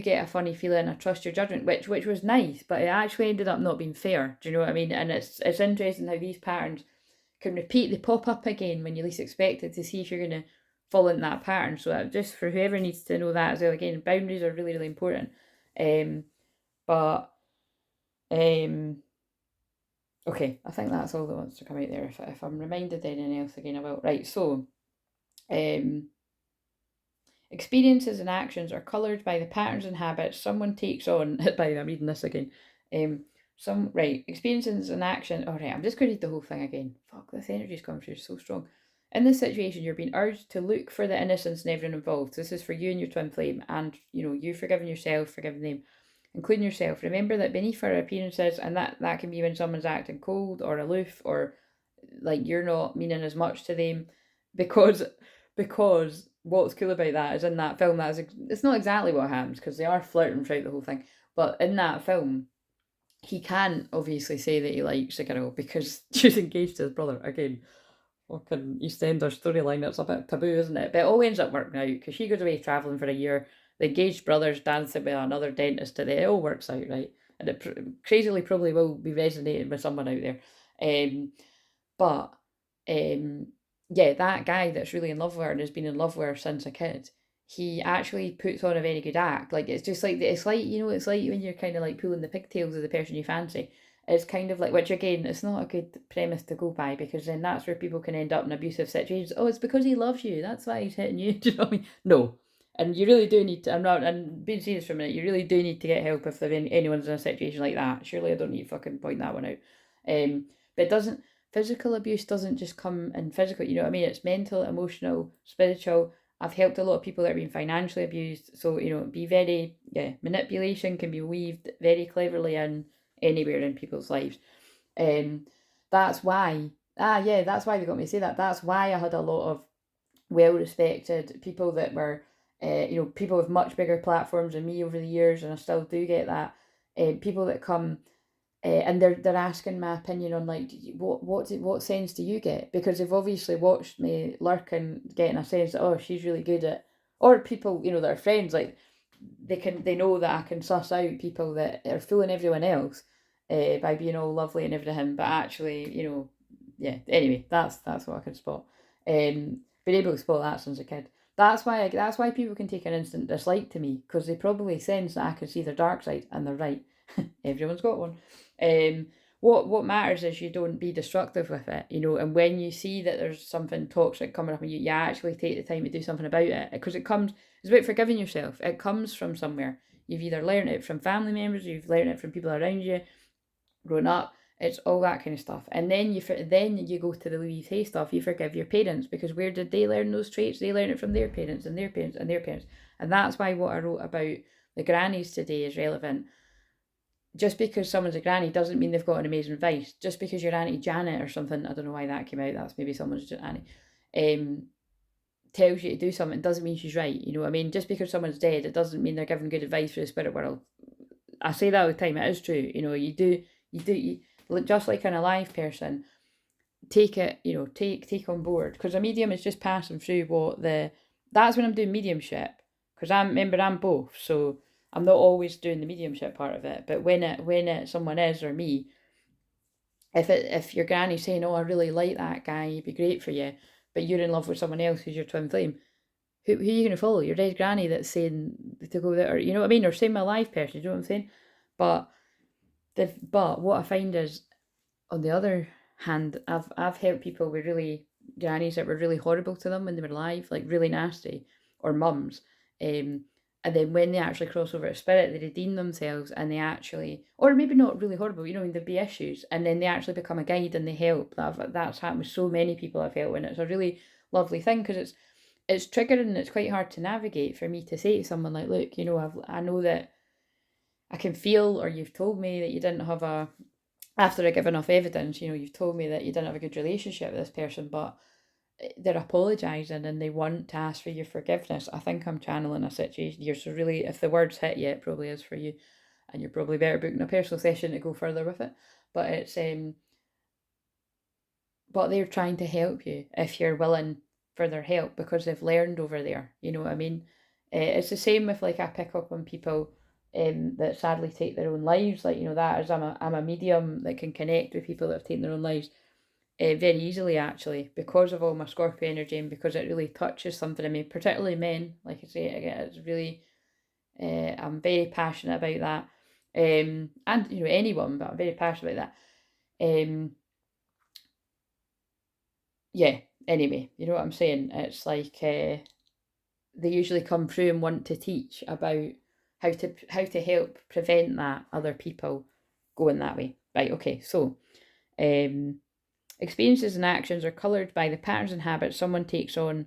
get a funny feeling? I trust your judgment, which was nice, but it actually ended up not being fair. Do you know what I mean? And it's interesting how these patterns can repeat. They pop up again when you least expect it, to see if you're going to fall in that pattern. So just for whoever needs to know that as well, again, boundaries are really, really important. But okay, I think that's all that wants to come out there. If I'm reminded anything else again, I will. Right, so Experiences and actions are coloured by the patterns and habits someone takes on. I'm reading this again. Experiences and action. All right, I'm just going to read the whole thing again. Fuck, this energy's coming through so strong. In this situation, you're being urged to look for the innocence in everyone involved. This is for you and your twin flame, and you forgiving yourself, forgiving them, including yourself. Remember that beneath our appearances, and that can be when someone's acting cold or aloof, or like you're not meaning as much to them, because what's cool about that is in that film, it's not exactly what happens because they are flirting throughout the whole thing, but in that film he can't obviously say that he likes a girl because she's engaged to his brother again. Fucking EastEnders storyline, that's a bit taboo, isn't it? But it all ends up working out because she goes away travelling for a year. The engaged brother's dancing with another dentist today. It all works out, right? And it crazily probably will be resonating with someone out there. But yeah, that guy that's really in love with her and has been in love with her since a kid, he actually puts on a very good act. Like it's just like it's like it's like when you're kind of like pulling the pigtails of the person you fancy. It's kind of like, which again, it's not a good premise to go by because then that's where people can end up in abusive situations. Oh, it's because he loves you. That's why he's hitting you. Do you know what I mean? No. And you really do need to, and being serious for a minute, you really do need to get help if anyone's in a situation like that. Surely I don't need to fucking point that one out. But it doesn't, physical abuse doesn't just come in physical, you know what I mean? It's mental, emotional, spiritual. I've helped a lot of people that have been financially abused. So, be very, manipulation can be weaved very cleverly in anywhere in people's lives. That's why, that's why they got me to say that. That's why I had a lot of well-respected people that were, people with much bigger platforms than me over the years, and I still do get that. People that come and they're asking my opinion on like what sense do you get, because they've obviously watched me lurk and getting a sense that, oh, she's really good at, or people that are friends, like they know that I can suss out people that are fooling everyone else by being all lovely and everything, but actually anyway, that's what I can spot. Been able to spot that since a kid. That's why people can take an instant dislike to me, because they probably sense that I can see their dark side, and they're right. Everyone's got one. What matters is you don't be destructive with it, and when you see that there's something toxic coming up and you actually take the time to do something about it, because it's about forgiving yourself. It comes from somewhere. You've either learned it from family members, you've learned it from people around you, growing up. It's all that kind of stuff. And then you go to the Louise Hay stuff. You forgive your parents, because where did they learn those traits? They learn it from their parents and their parents and their parents. And that's why what I wrote about the grannies today is relevant. Just because someone's a granny doesn't mean they've got an amazing advice. Just because your Auntie Janet or something, I don't know why that came out, that's maybe someone's auntie, tells you to do something doesn't mean she's right. You know what I mean? Just because someone's dead, it doesn't mean they're giving good advice for the spirit world. I say that all the time. It is true. You just like an alive person, take it, take on board, because a medium is just passing through that's when I'm doing mediumship, because I'm both, so I'm not always doing the mediumship part of it. But when someone is, or me, if your granny's saying, oh, I really like that guy, he'd be great for you, but you're in love with someone else who's your twin flame, who are you going to follow? Your dead granny that's saying to go there, or you know what I mean, or same alive person, you know what I'm saying? But what I find is, on the other hand, I've helped people with really grannies that were really horrible to them when they were alive, like really nasty, or mums. And then when they actually cross over to spirit, they redeem themselves, and they actually, or maybe not really horrible, there'd be issues, and then they actually become a guide and they help. That's happened with so many people I've helped, and it's a really lovely thing, because it's triggering and it's quite hard to navigate for me to say to someone like, look, I know that I can feel, or you've told me that you didn't have after I give enough evidence, you've told me that you didn't have a good relationship with this person, but they're apologising and they want to ask for your forgiveness. I think I'm channeling a situation here. So really, if the words hit you, it probably is for you. And you're probably better booking a personal session to go further with it. But but they're trying to help you if you're willing for their help, because they've learned over there. You know what I mean? It's the same with, like, I pick up on people that sadly take their own lives. Like, that is, I'm a medium that can connect with people that have taken their own lives very easily, actually, because of all my Scorpio energy, and because it really touches something in me, particularly men. Like I say, again, it's really, I'm very passionate about that. And anyone, but I'm very passionate about that. Yeah, anyway, you know what I'm saying? It's like they usually come through and want to teach about how to help prevent that other people going that way. Right, okay, so experiences and actions are coloured by the patterns and habits someone takes on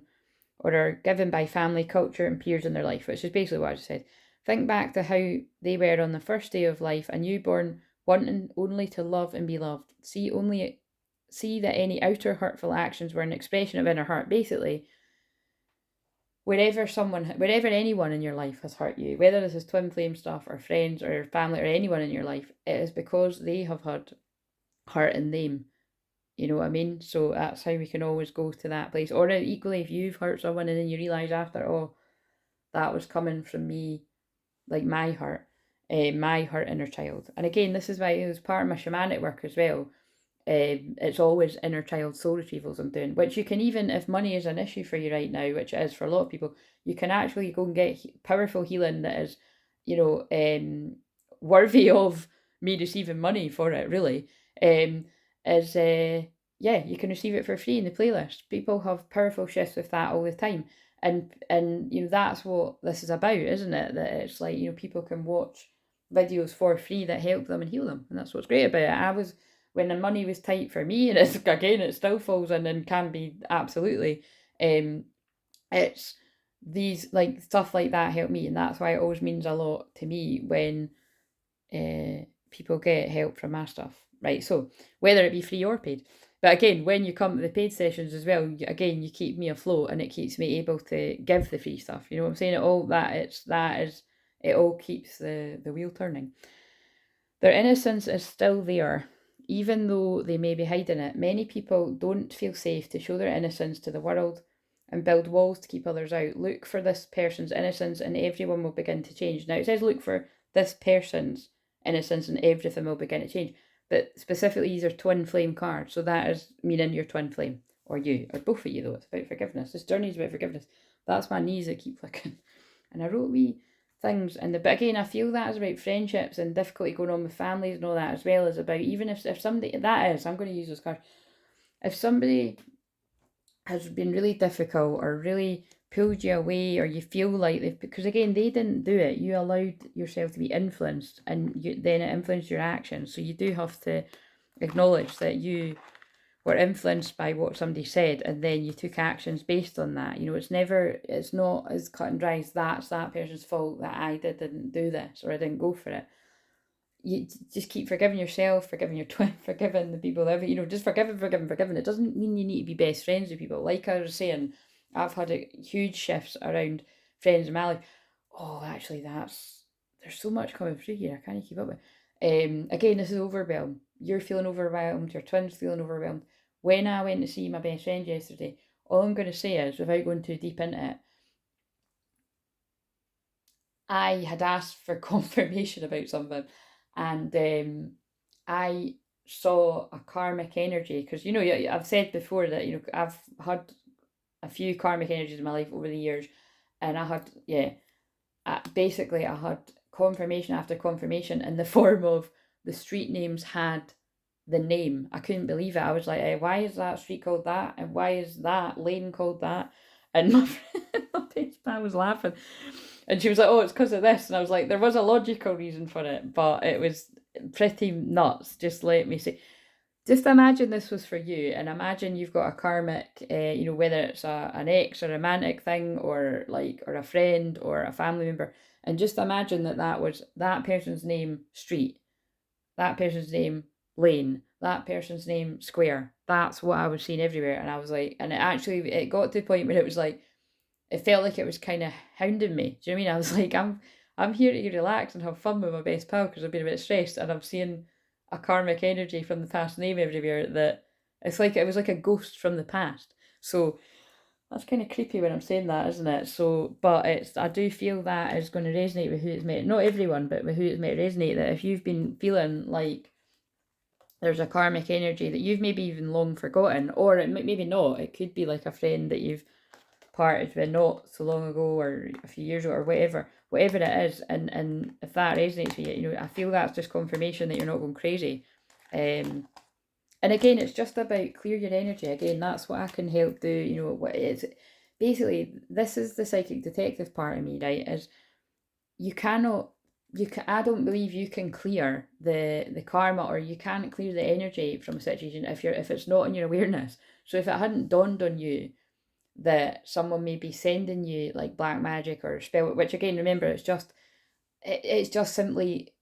or are given by family, culture, and peers in their life, which is basically what I just said. Think back to how they were on the first day of life, a newborn wanting only to love and be loved. See that any outer hurtful actions were an expression of inner hurt. Basically, wherever anyone in your life has hurt you, whether this is twin flame stuff or friends or family or anyone in your life, it is because they have had hurt in them. You know what I mean? So that's how we can always go to that place. Or equally, if you've hurt someone and then you realise after, oh, that was coming from me, like my hurt inner child. And again, this is why it was part of my shamanic work as well. It's always inner child soul retrievals I'm doing, which you can, even if money is an issue for you right now, which it is for a lot of people, you can actually go and get powerful healing that is, worthy of me receiving money for it, really. Yeah, you can receive it for free in the playlist. People have powerful shifts with that all the time. And that's what this is about, isn't it? That it's like, people can watch videos for free that help them and heal them. And that's what's great about it. When the money was tight for me, and it still falls in and can be absolutely, it's these, like, stuff like that help me, and that's why it always means a lot to me when people get help from my stuff, right? So whether it be free or paid. But again, when you come to the paid sessions as well, again, you keep me afloat and it keeps me able to give the free stuff. You know what I'm saying? It all keeps the wheel turning. Their innocence is still there, even though they may be hiding it. Many people don't feel safe to show their innocence to the world and build walls to keep others out. Look for this person's innocence and everyone will begin to change. Now it says look for this person's innocence and everything will begin to change. But specifically, these are twin flame cards. So that is meaning your twin flame, or you, or both of you, though. It's about forgiveness. This journey is about forgiveness. That's my knees that keep flicking. And I wrote wee things. But again, I feel that is about friendships and difficulty going on with families and all that, as well as about, even if somebody, I'm going to use those cards. If somebody has been really difficult or really pulled you away, or you feel like because again, they didn't do it, you allowed yourself to be influenced, and then it influenced your actions. So you do have to acknowledge that you were influenced by what somebody said, and then you took actions based on that. It's not as cut and dry as that's that person's fault that I didn't do this, or I didn't go for it. You just keep forgiving yourself, forgiving your twin, forgiving the people that, just forgiving. It doesn't mean you need to be best friends with people. Like I was saying, I've had huge shifts around friends in my life. Oh, actually, there's so much coming through here. I can't keep up with. Again, this is overwhelmed. You're feeling overwhelmed. Your twin's feeling overwhelmed. When I went to see my best friend yesterday, all I'm going to say is, without going too deep into it, I had asked for confirmation about something, and I saw a karmic energy, because I've said before that I've had a few karmic energies in my life over the years, and I had basically I had confirmation after confirmation in the form of the street names had the name. I couldn't believe it. I was like, why is that street called that, and why is that lane called that? And my best pal was laughing, and she was like, oh, it's because of this. And I was like, there was a logical reason for it, but it was pretty nuts. Just let me say, just imagine this was for you, and imagine you've got a karmic, whether it's an ex or a romantic thing, or a friend or a family member, and just imagine that was that person's name street, that person's name lane, that person's name square. That's what I was seeing everywhere, and I was like, and it got to the point where it was like, it felt like it was kind of hounding me. Do you know what I mean? I was like, I'm here to relax and have fun with my best pal because I've been a bit stressed, and I'm seeing a karmic energy from the past name everywhere that it was like a ghost from the past. So that's kind of creepy when I'm saying that, isn't it? So, but I do feel that is going to resonate with who it's meant. Not everyone, but with who it's meant to resonate. That if you've been feeling like there's a karmic energy that you've maybe even long forgotten, or maybe not. It could be like a friend that you've parted with not so long ago, or a few years ago, or whatever it is, and if that resonates with you, I feel that's just confirmation that you're not going crazy. And again, it's just about clear your energy. Again, that's what I can help do. You know, what it's basically, this is the psychic detective part of me, right? Is you cannot, I don't believe you can clear the karma, or you can't clear the energy from a situation if it's not in your awareness. So if it hadn't dawned on you that someone may be sending you like black magic or spell, which again, remember, it's just simply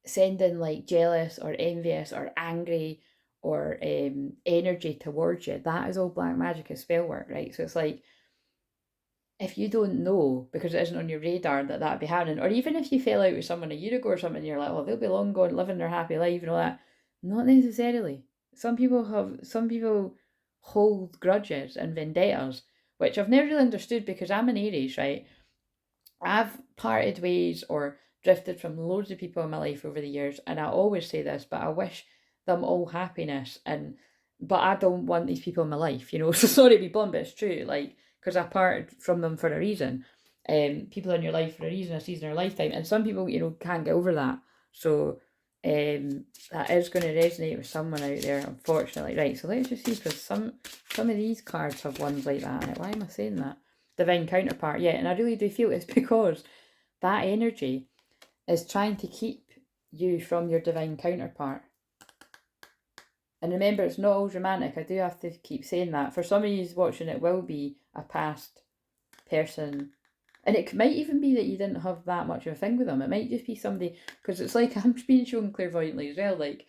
sending like jealous or envious or angry or energy towards you. That is all black magic is spell work, right? So it's like, if you don't know because it isn't on your radar that that'd be happening, or even if you fell out with someone a year ago or something, and you're like, oh, they'll be long gone, living their happy life and all that. Not necessarily. Some people hold grudges and vendettas, which I've never really understood because I'm an Aries, right? I've parted ways or drifted from loads of people in my life over the years, and I always say this, but I wish them all happiness, but I don't want these people in my life, you know. So sorry to be blunt, but it's true, like, because I parted from them for a reason. People in your life for a reason, a season, or a lifetime, and some people, you know, can't get over that. So that is going to resonate with someone out there, unfortunately. Right, so let's just see, because some of these cards have ones like that. Why am I saying that? Divine counterpart, yeah, and I really do feel it's because that energy is trying to keep you from your divine counterpart. And remember, it's not always romantic. I do have to keep saying that. For some of you watching, it will be a past person. And it might even be that you didn't have that much of a thing with them. It might just be somebody, because it's like I'm being shown clairvoyantly as well. Like,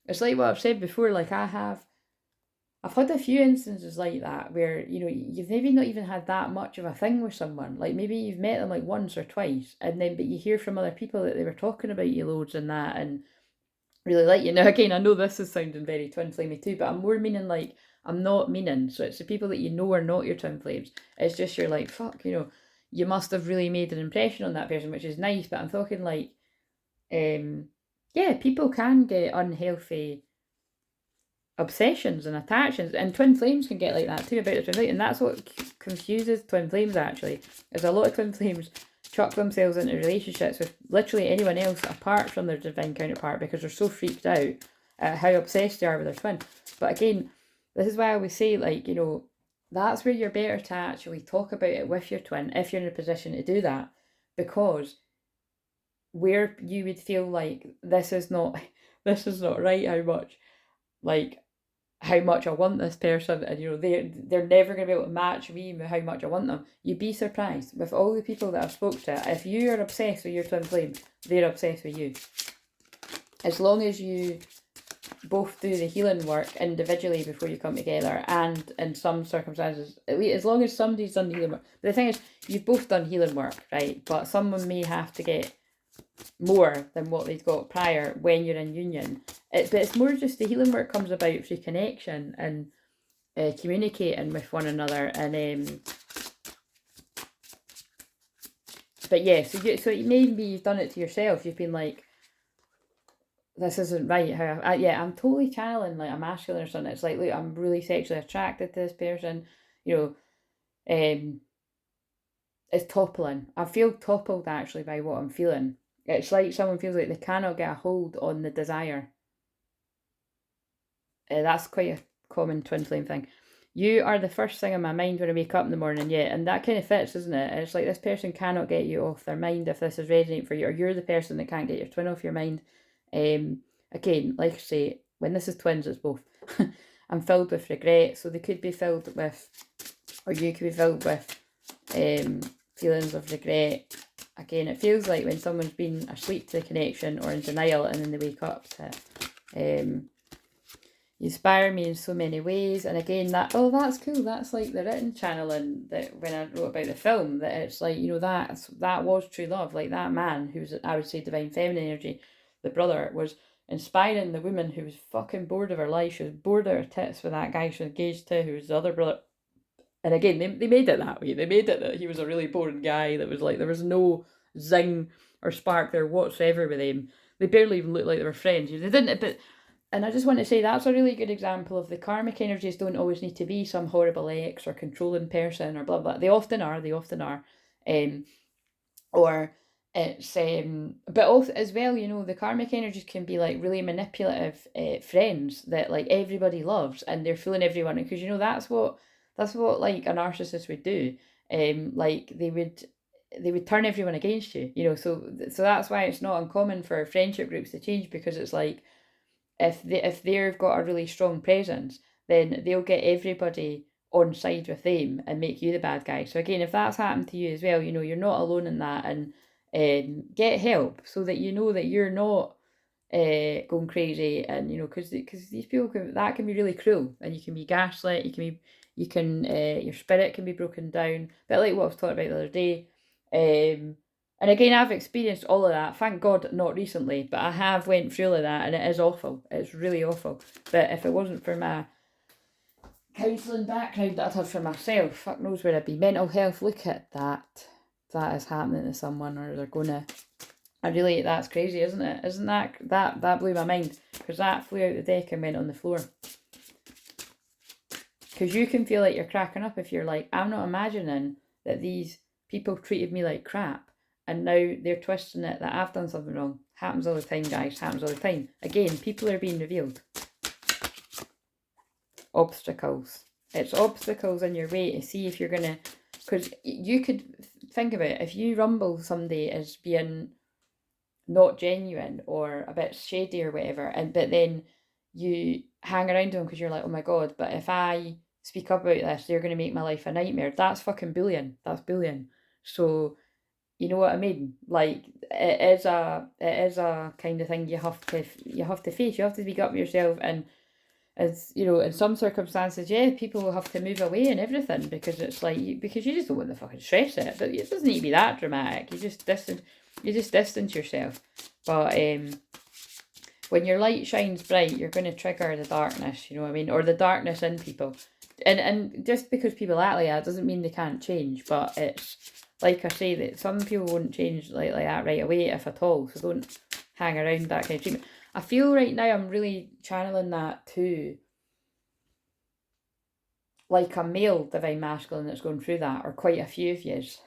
it's like what I've said before. Like, I've had a few instances like that where, you know, you've maybe not even had that much of a thing with someone. Like, maybe you've met them like once or twice, and then but you hear from other people that they were talking about you loads and that, and really like you. Now, again, I know this is sounding very twin flamey too, but I'm more meaning like, I'm not meaning. So it's the people that you know are not your twin flames. It's just you're like, fuck, you know, you must have really made an impression on that person, which is nice. But I'm talking like, yeah, people can get unhealthy obsessions and attachments, and twin flames can get like that too about the twin flame, and that's what confuses twin flames actually, is a lot of twin flames chuck themselves into relationships with literally anyone else apart from their divine counterpart because they're so freaked out at how obsessed they are with their twin. But again, this is why I always say, like, you know, that's where you're better to actually talk about it with your twin if you're in a position to do that, because where you would feel like this is not right, how much I want this person, and you know they're never going to be able to match me with how much I want them. You'd be surprised with all the people that I've spoke to. If you are obsessed with your twin flame, they're obsessed with you. As long as you both do the healing work individually before you come together, and in some circumstances, at least as long as somebody's done the healing work. But the thing is, you've both done healing work, right? But someone may have to get more than what they'd got prior when you're in union. But it's more just the healing work comes about through connection and communicating with one another. And but yeah, so maybe you've done it to yourself. You've been like, this isn't right. I'm totally channeling like a masculine or something. It's like, look, I'm really sexually attracted to this person. You know, it's toppling. I feel toppled actually by what I'm feeling. It's like someone feels like they cannot get a hold on the desire. That's quite a common twin flame thing. You are the first thing on my mind when I wake up in the morning, yeah, and that kind of fits, doesn't it? It's like this person cannot get you off their mind if this is resonating for you, or you're the person that can't get your twin off your mind. Again, like I say, when this is twins, it's both. I'm filled with regret, so they could be filled with, or you could be filled with feelings of regret. Again, it feels like when someone's been asleep to the connection or in denial, and then they wake up to it. You inspire me in so many ways. And again, that's cool. That's like the written channeling that when I wrote about the film, that it's like, you know, that was true love. Like that man who's, I would say, divine feminine energy, the brother, was inspiring the woman who was fucking bored of her life. She was bored out of her tits with that guy she was engaged to, who was the other brother. And again, they made it that way. They made it that he was a really boring guy that was like, there was no zing or spark there whatsoever with him. They barely even looked like they were friends. They didn't, but... And I just want to say that's a really good example of the karmic energies don't always need to be some horrible ex or controlling person or blah, blah. They often are. Or it's but also as well, you know, the karmic energies can be like really manipulative friends that like everybody loves, and they're fooling everyone, because you know that's what like a narcissist would do. Like they would turn everyone against you, you know. So that's why it's not uncommon for friendship groups to change, because it's like if they've got a really strong presence, then they'll get everybody on side with them and make you the bad guy. So again, if that's happened to you as well, you know, you're not alone in that, and get help so that you know that you're not going crazy. And you know, because these people that can be really cruel, and you can be gaslit, your spirit can be broken down, but like what I was talking about the other day. And again, I've experienced all of that. Thank God, not recently, but I have went through all of that, and it is awful. It's really awful. But if it wasn't for my counselling background that I'd had for myself, fuck knows where I'd be. Mental health, look at that. That is happening to someone, or they're gonna. That's crazy, isn't it? Isn't that blew my mind, because that flew out the deck and went on the floor. Because you can feel like you're cracking up if you're like, I'm not imagining that these people treated me like crap, and now they're twisting it that I've done something wrong. Happens all the time, guys. Happens all the time. Again, people are being revealed. Obstacles. It's obstacles in your way to see if you're going to... Because you could think about it. If you rumble somebody as being not genuine or a bit shady or whatever, but then you hang around them because you're like, oh my God, but if I speak up about this, they're going to make my life a nightmare. That's fucking bullying. That's bullying. So... You know what I mean? Like it is a kind of thing you have to face. You have to speak up for yourself, and as you know, in some circumstances, yeah, people will have to move away and everything, because it's like because you just don't want to fucking stress it. But it doesn't need to be that dramatic. You just distance yourself. But when your light shines bright, you're going to trigger the darkness. You know what I mean, or the darkness in people. And just because people act like that doesn't mean they can't change. But it's like I say, that some people won't change like that right away, if at all. So don't hang around that kind of treatment. I feel right now I'm really channeling that too, like a male divine masculine that's going through that, or quite a few of yous.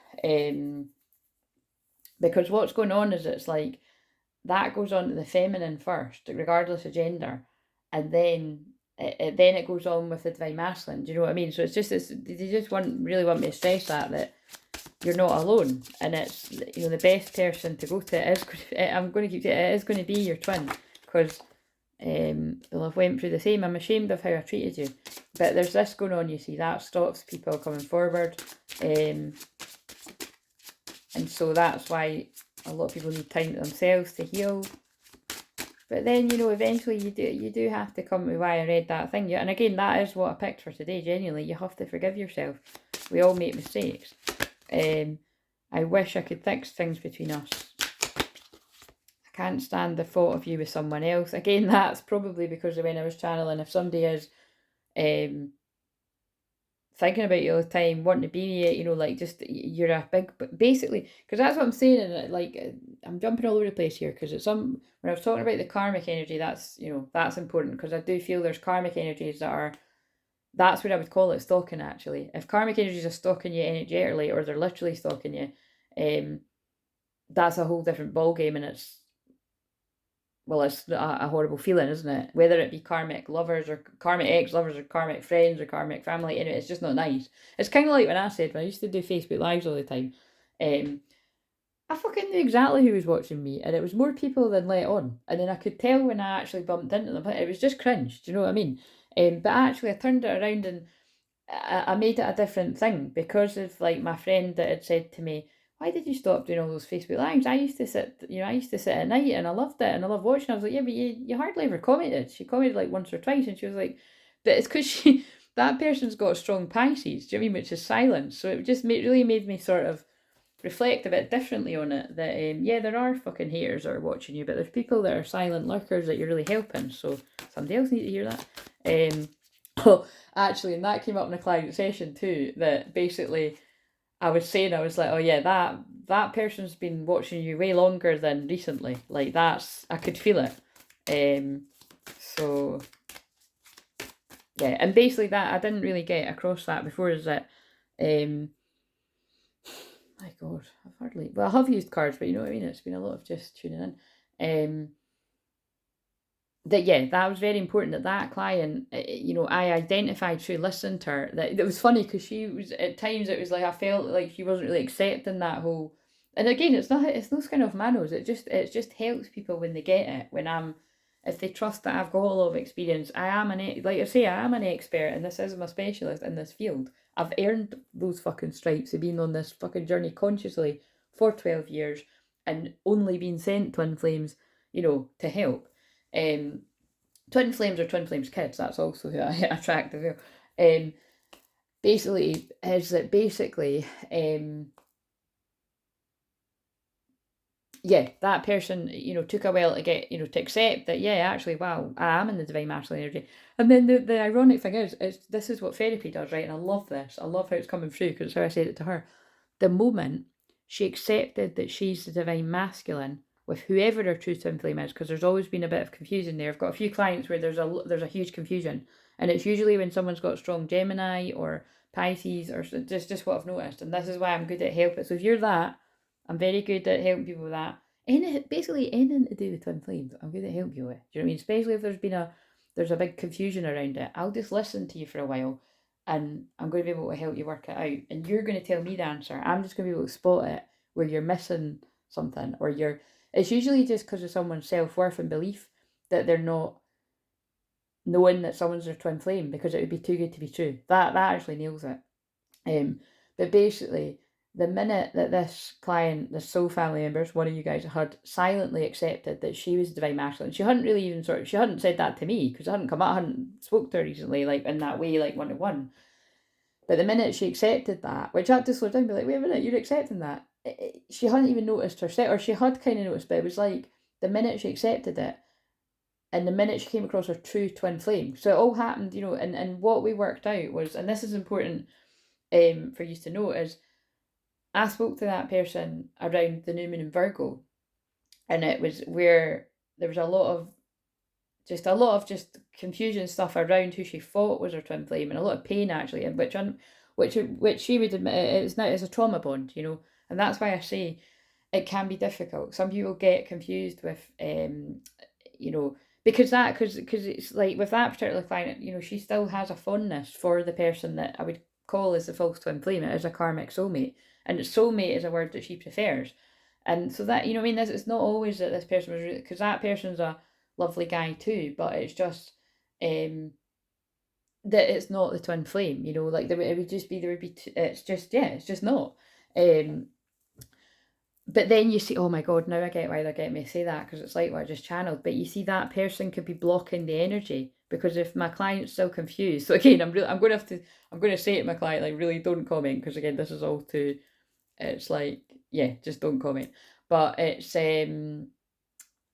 Because what's going on is it's like that goes on to the feminine first, regardless of gender, and then it goes on with the divine masculine. Do you know what I mean? So it's just this. They just really want me to stress that you're not alone, and it's, you know, the best person to go to is. I'm going to keep saying it is going to be your twin, because they'll have went through the same. I'm ashamed of how I treated you, but there's this going on. You see, that stops people coming forward, and so that's why a lot of people need time to themselves to heal. But then, you know, eventually you do have to come to why I read that thing. And again, that is what I picked for today. Genuinely, you have to forgive yourself. We all make mistakes. I wish I could fix things between us. I can't stand the thought of you with someone else. Again, that's probably because of when I was channeling. If somebody is thinking about you all the time, wanting to be, you know, like just you're a big, basically, because that's what I'm saying, and like I'm jumping all over the place here, because it's when I was talking about the karmic energy, that's, you know, that's important, because I do feel there's karmic energies that's what I would call it, stalking. Actually, if karmic energies are stalking you energetically, or they're literally stalking you, that's a whole different ball game, and it's a horrible feeling, isn't it? Whether it be karmic lovers, or karmic ex-lovers, or karmic friends, or karmic family, anyway, it's just not nice. It's kind of like when I used to do Facebook Lives all the time. I fucking knew exactly who was watching me, and it was more people than let on. And then I could tell when I actually bumped into them. It was just cringe, do you know what I mean? But actually, I turned it around, and I made it a different thing, because of like my friend that had said to me, why did you stop doing all those Facebook Lives? I used to sit at night, and I loved it, and I loved watching. I was like, yeah, but you hardly ever commented. She commented like once or twice, and she was like, but it's because that person's got a strong Pisces, do you know what I mean, which is silence. So it just really made me sort of reflect a bit differently on it, that yeah, there are fucking haters that are watching you, but there's people that are silent lurkers that you're really helping. So somebody else needs to hear that. Oh, actually, and that came up in a client session too, that basically I was like, oh yeah, that person's been watching you way longer than recently. Like I could feel it. So yeah, and basically that I didn't really get across that before, is that my God, I've hardly, well, I have used cards, but you know what I mean? It's been a lot of just tuning in. That was very important that that client, I identified through listening to her that it was funny because she was, at times it was like I felt like she wasn't really accepting that whole, and again, it's those kind of manos. It just helps people when they get it. If they trust that I've got a lot of experience, like I say, I am an expert, and this is my specialist in this field. I've earned those fucking stripes of being on this fucking journey consciously for 12 years, and only being sent twin flames, to help. Twin Flames or Twin Flames kids, that's also who I attract as well. Basically, is that that person, took a while to get, to accept that, actually, wow, I am in the divine masculine energy. And then the ironic thing is this is what therapy does, right? And I love this. I love how it's coming through because it's how I said it to her. The moment she accepted that she's the divine masculine with whoever her true twin flame is, because there's always been a bit of confusion there. I've got a few clients where there's a huge confusion, and it's usually when someone's got strong Gemini or Pisces, or just what I've noticed, and this is why I'm good at helping. So if you're that, I'm very good at helping people with that. Basically anything to do with twin flames, I'm good at helping you with. Do you know what I mean? Especially if there's a big confusion around it. I'll just listen to you for a while, and I'm going to be able to help you work it out. And you're going to tell me the answer. I'm just going to be able to spot it where you're missing something, or it's usually just because of someone's self-worth and belief that they're not knowing that someone's their twin flame, because it would be too good to be true. That actually nails it. But basically, the minute that this client, this soul family members, one of you guys had silently accepted that she was divine masculine, she hadn't really even she hadn't said that to me because I hadn't come out, I hadn't spoke to her recently, like in that way, like 1-to-1. But the minute she accepted that, which I had to slow down and be like, wait a minute, you're accepting that? She hadn't even noticed herself, or she had kind of noticed, but it was like the minute she accepted it, and the minute she came across her true twin flame. So it all happened, and what we worked out was, and this is important for you to know, is I spoke to that person around the new moon in Virgo, and it was where there was a lot of just confusion stuff around who she thought was her twin flame, and a lot of pain actually, and which she would admit it's a trauma bond, and that's why I say it can be difficult. Some people get confused with because it's like with that particular client, she still has a fondness for the person that I would call as the false twin flame. It is a karmic soulmate, and soulmate is a word that she prefers. And so that, it's not always that this person was really, because that person's a lovely guy too, but it's just that it's not the twin flame, like it would just be, it's just not. But then you see, oh my God, now I get why they're getting me to say that, because it's like what I just channeled. But you see, that person could be blocking the energy, because if my client's still confused, so again, I'm going to say to my client, like, really don't comment, because again, this is all too, it's like, just don't comment. But it's again,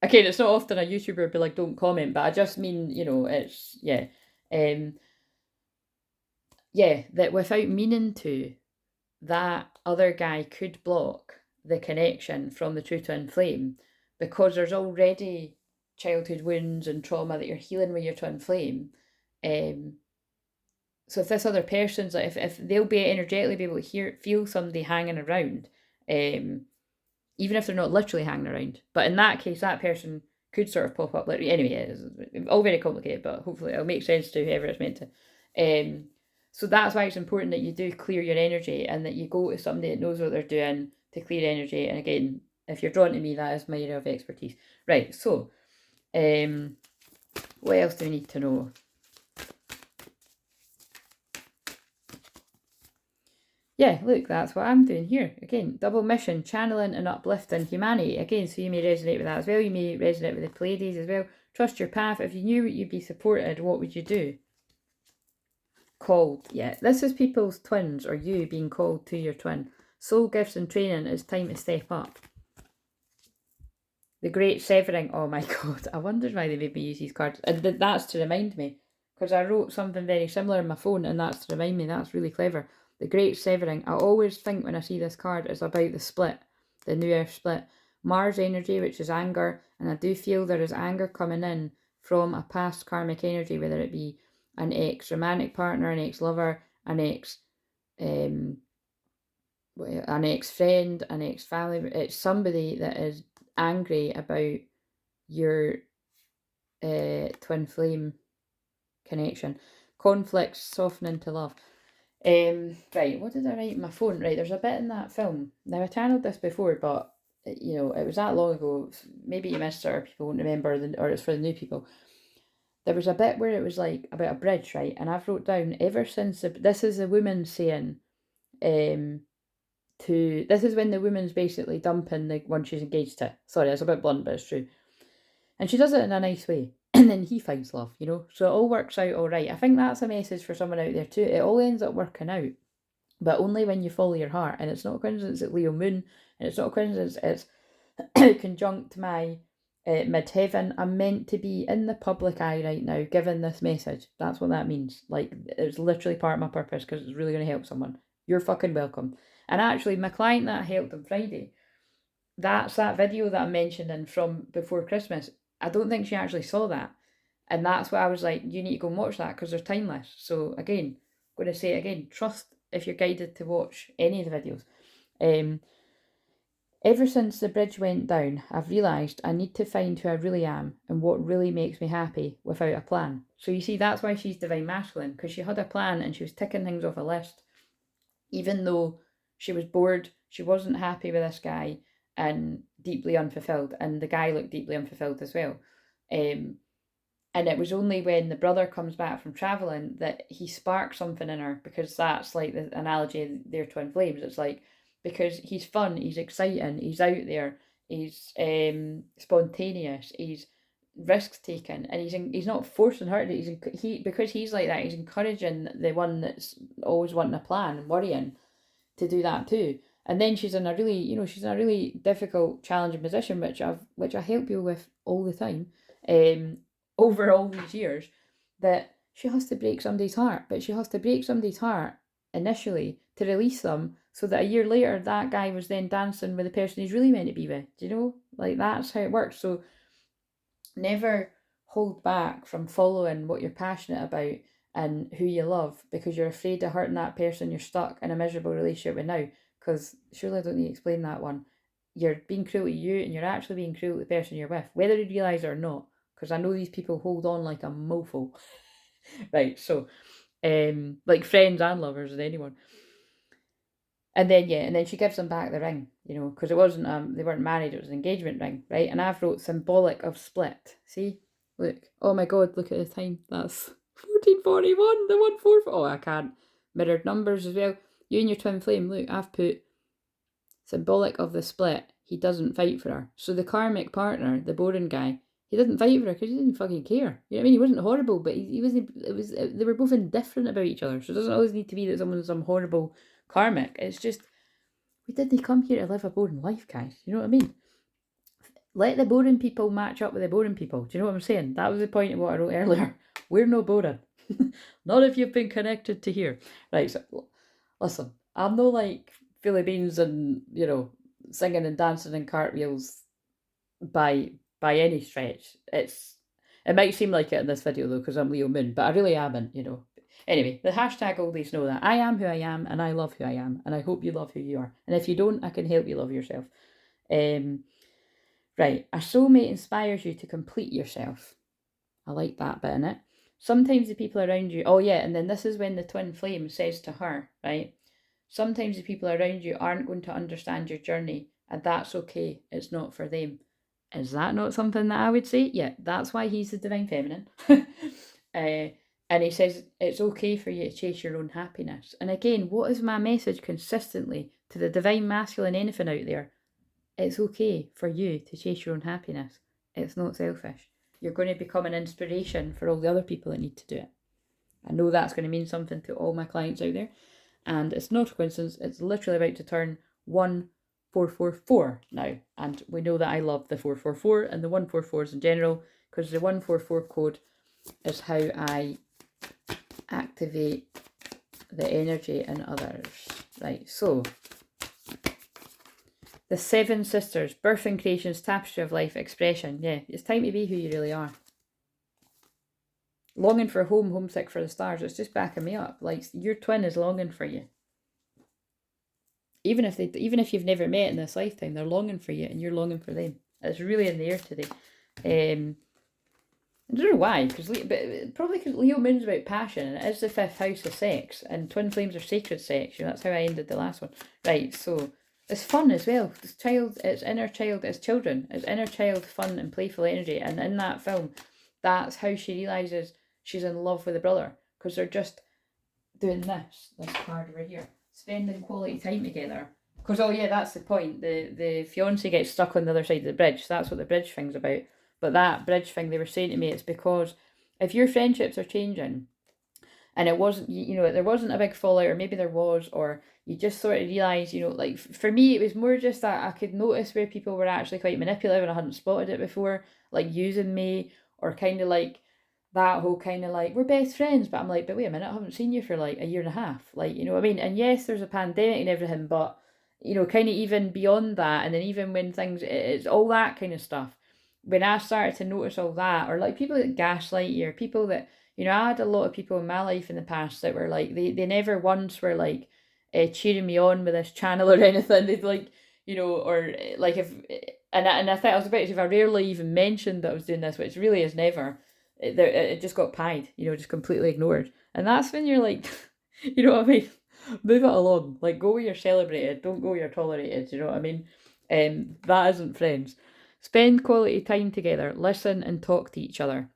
it's not often a YouTuber would be like, don't comment, but I just mean, it's that without meaning to, that other guy could block the connection from the true twin flame, because there's already childhood wounds and trauma that you're healing with your twin flame. So if this other person's like, if they'll be energetically be able to feel somebody hanging around, even if they're not literally hanging around, but in that case, that person could sort of pop up literally. Anyway, it's all very complicated, but hopefully it'll make sense to whoever it's meant to. So that's why it's important that you do clear your energy, and that you go to somebody that knows what they're doing to clear energy. And again, if you're drawn to me, that is my area of expertise. Right, so what else do we need to know? Yeah, look, that's what I'm doing here. Again, double mission, channeling and uplifting humanity. Again, so you may resonate with that as well. You may resonate with the Pleiades as well. Trust your path. If you knew you'd be supported, what would you do? Called. Yeah, this is people's twins, or you being called to your twin. Soul gifts and training. It's time to step up. The great severing. Oh my God, I wondered why they made me use these cards. And that's to remind me, because I wrote something very similar in my phone, and that's to remind me. That's really clever. The great severing. I always think when I see this card, it's about the split, the new earth split. Mars energy, which is anger, and I do feel there is anger coming in from a past karmic energy, whether it be an ex-romantic partner, an ex-lover, an ex an ex-friend, an ex-family, it's somebody that is angry about your twin flame connection. Conflicts soften into love. Right, what did I write in my phone? Right, there's a bit in that film. Now, I channeled this before, but, you know, it was that long ago. Maybe you missed it, or people won't remember, or it's for the new people. There was a bit where it was like about a bridge, right? And I've wrote down, ever since, this is a woman saying, this is when the woman's basically dumping the one she's engaged to. Sorry, it's a bit blunt, but it's true. And she does it in a nice way. And then he finds love, you know? So it all works out all right. I think that's a message for someone out there too. It all ends up working out, but only when you follow your heart. And it's not a coincidence it's Leo Moon, and it's not a coincidence it's conjunct my midheaven. I'm meant to be in the public eye right now, giving this message. That's what that means. Like, it's literally part of my purpose because it's really going to help someone. You're fucking welcome. And actually, my client that I helped on Friday, that's that video that I mentioned in from before Christmas. I don't think she actually saw that. And that's why I was like, you need to go and watch that because they're timeless. So again, I'm going to say it again, trust if you're guided to watch any of the videos. Ever since the bridge went down, I've realised I need to find who I really am and what really makes me happy without a plan. So you see, that's why she's divine masculine, because she had a plan and she was ticking things off a list. Even though she was bored, she wasn't happy with this guy and deeply unfulfilled. And the guy looked deeply unfulfilled as well. And it was only when the brother comes back from travelling that he sparks something in her, because that's like the analogy of their twin flames. It's like, because he's fun, he's exciting, he's out there, he's spontaneous, he's risk taking, and he's not forcing her. Because he's like that, he's encouraging the one that's always wanting a plan and worrying to do that too. And then she's in a really difficult, challenging position, which I help people with all the time, over all these years, that she has to break somebody's heart, but she has to break somebody's heart initially to release them, so that a year later that guy was then dancing with the person he's really meant to be with. Do you know? Like, that's how it works. So never hold back from following what you're passionate about and who you love because you're afraid of hurting that person you're stuck in a miserable relationship with now. Because surely I don't need to explain that one. You're being cruel to you, and you're actually being cruel to the person you're with, whether you realise it or not. Because I know these people hold on like a mofo. Right, so like friends and lovers and anyone. And then she gives them back the ring, you know, because it wasn't they weren't married, it was an engagement ring, right? And I've wrote symbolic of split. See, look, oh my god, look at the time. That's 14:41. The 144. Oh, I can't. Mirrored numbers as well. You and your twin flame. Look, I've put symbolic of the split. He doesn't fight for her. So the karmic partner, the boring guy, he didn't fight for her because he didn't fucking care. You know what I mean? He wasn't horrible, but he wasn't. They were both indifferent about each other. So it doesn't always need to be that someone's some horrible karmic. It's just, we didn't come here to live a boring life, guys. You know what I mean? Let the boring people match up with the boring people. Do you know what I'm saying? That was the point of what I wrote earlier. We're no boring. Not if you've been connected to here. Right, so listen, I'm no like Philly Beans and, you know, singing and dancing and cartwheels by any stretch. It might seem like it in this video though, because I'm Leo Moon, but I really amn't, you know. Anyway, the hashtag oldies know that I am who I am, and I love who I am, and I hope you love who you are. And if you don't, I can help you love yourself. Right, a soulmate inspires you to complete yourself. I like that bit in it. Sometimes the people around you, oh yeah, and then this is when the twin flame says to her, right? Sometimes the people around you aren't going to understand your journey, and that's okay. It's not for them. Is that not something that I would say? Yeah, that's why he's the divine feminine. And he says it's okay for you to chase your own happiness. And again, what is my message consistently to the divine masculine anything out there? It's okay for you to chase your own happiness. It's not selfish. You're going to become an inspiration for all the other people that need to do it. I know that's going to mean something to all my clients out there. And it's not a coincidence. It's literally about to turn 1444 now. And we know that I love the 444 and the 144s in general, because the 144 code is how I activate the energy in others. Right, so the 7 sisters, birth and creation's tapestry of life expression. Yeah, it's time to be who you really are. Longing for home, homesick for the stars. It's just backing me up. Like, your twin is longing for you. even if you've never met in this lifetime, they're longing for you and you're longing for them. It's really in the air today. I don't know why, but probably because Leo moon's about passion, and it is the 5th house of sex, and twin flames are sacred sex. That's how I ended the last one. Right, so it's fun as well. It's inner child, it's children, it's inner child fun and playful energy. And in that film, that's how she realizes she's in love with the brother, because they're just doing this card over here, spending quality time together. Because that's the point. The fiance gets stuck on the other side of the bridge. So that's what the bridge thing's about. But that bridge thing, they were saying to me, it's because if your friendships are changing, and it wasn't, there wasn't a big fallout, or maybe there was, or you just sort of realise, like for me, it was more just that I could notice where people were actually quite manipulative and I hadn't spotted it before, like using me, or kind of like that whole kind of like, we're best friends, but I'm like, but wait a minute, I haven't seen you for like a year and a half, like, you know what I mean? And yes, there's a pandemic and everything, but, kind of even beyond that, and then even when it's all that kind of stuff. When I started to notice all that, or like people that gaslight you, or people that, I had a lot of people in my life in the past that were like, they never once were like cheering me on with this channel or anything. They'd like, or like if, and I think I was about to say, if I rarely even mentioned that I was doing this, which really is never, it just got pied, just completely ignored. And that's when you're like, you know what I mean? Move it along. Like, go where you're celebrated, don't go where you're tolerated, you know what I mean? That isn't friends. Spend quality time together, listen and talk to each other.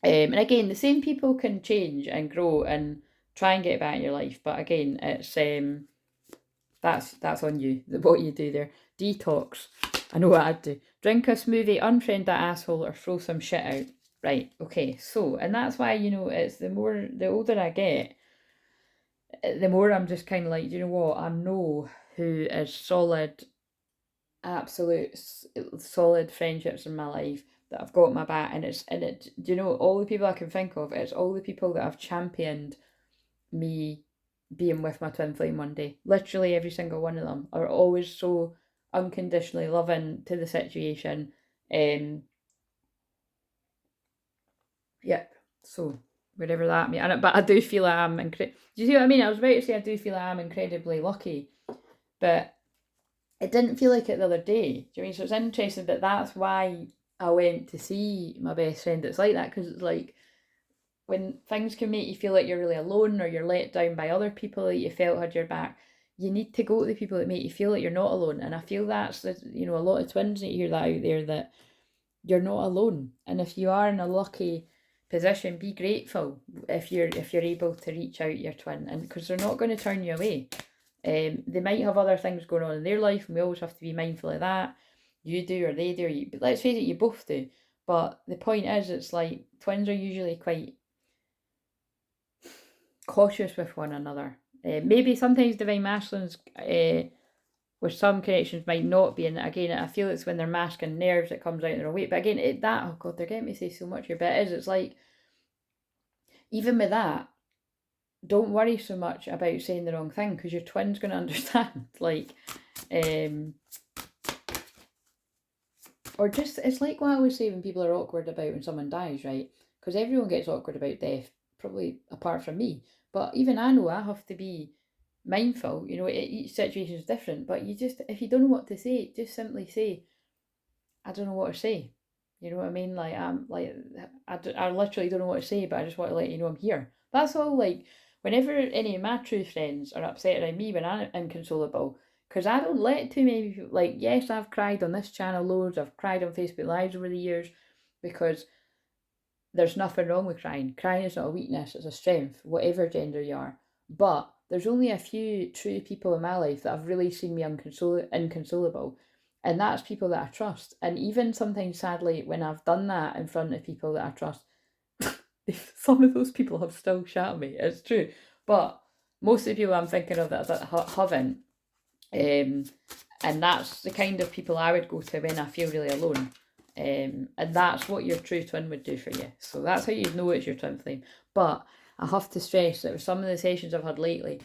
And again, the same people can change and grow and try and get back in your life. But again, it's that's on you, what you do there. Detox. I know what I'd do. Drink a smoothie, unfriend that asshole, or throw some shit out. Right, okay, so, and that's why, it's the older I get, the more I'm just kind of like, you know what, I know who is solid, absolute solid friendships in my life that I've got my back, and all the people I can think of, it's all the people that have championed me being with my twin flame one day. Literally every single one of them are always so unconditionally loving to the situation. Yep. So whatever that means, but I do feel I am do you see what I mean? I was about to say I do feel I am incredibly lucky, but it didn't feel like it the other day. Do you know what I mean? So it's interesting, but that's why I went to see my best friend. It's like that, because it's like when things can make you feel like you're really alone, or you're let down by other people that you felt had your back, you need to go to the people that make you feel like you're not alone. And I feel that's a lot of twins need to hear that out there, that you're not alone. And if you are in a lucky position, be grateful if you're able to reach out your twin, and because they're not going to turn you away. They might have other things going on in their life, and we always have to be mindful of that. You do, or they do, but let's face it, you both do. But the point is, it's like twins are usually quite cautious with one another. Maybe sometimes divine masculines, with some connections, might not be. And again, I feel it's when they're masking nerves that comes out in their weight. But again, oh God, they're getting me to say so much here. But it's like, even with that, don't worry so much about saying the wrong thing, because your twin's going to understand. Like, or just, it's like what I always say when people are awkward about when someone dies, right? Because everyone gets awkward about death, probably apart from me. But even I know I have to be mindful. Each situation is different. But if you don't know what to say, just simply say, I don't know what to say. You know what I mean? Like, I literally don't know what to say, but I just want to let you know I'm here. That's all. Like, whenever any of my true friends are upset around me when I'm inconsolable, because I don't let too many people, like, yes, I've cried on this channel loads, I've cried on Facebook Lives over the years, because there's nothing wrong with crying. Crying is not a weakness, it's a strength, whatever gender you are. But there's only a few true people in my life that have really seen me inconsolable. And that's people that I trust. And even sometimes, sadly, when I've done that in front of people that I trust, some of those people have still shot at me. It's true. But most of the people I'm thinking of that haven't. And that's the kind of people I would go to when I feel really alone. And that's what your true twin would do for you. So that's how you know it's your twin flame. But I have to stress that with some of the sessions I've had lately,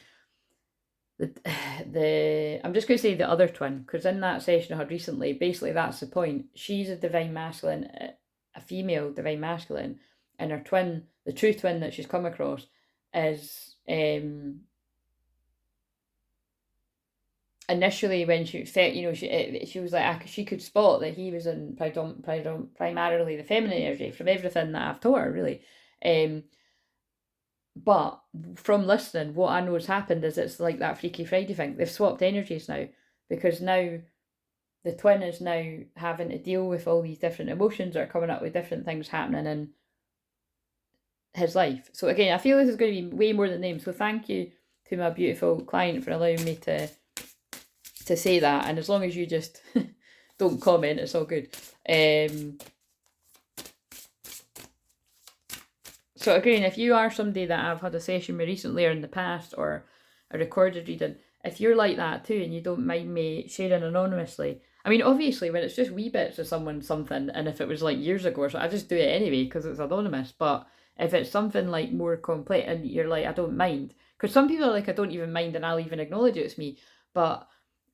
I'm just going to say the other twin, because in that session I had recently, basically that's the point. She's a divine masculine, a female divine masculine, and her twin, the true twin that she's come across, is initially when she felt, she was like, she could spot that he was in primarily the feminine energy from everything that I've taught her, really. But from listening, what I know has happened is it's like that Freaky Friday thing. They've swapped energies now, because now the twin is now having to deal with all these different emotions that are coming up with different things happening in his life. So again, I feel this is going to be way more than names. So thank you to my beautiful client for allowing me to say that. And as long as you just don't comment, it's all good. So again, if you are somebody that I've had a session with recently or in the past, or a recorded reading, if you're like that too and you don't mind me sharing anonymously, I mean, obviously when it's just wee bits of something, and if it was like years ago or so, I just do it anyway because it's anonymous. But if it's something like more complex and you're like, I don't mind, because some people are like, I don't even mind and I'll even acknowledge it's me. But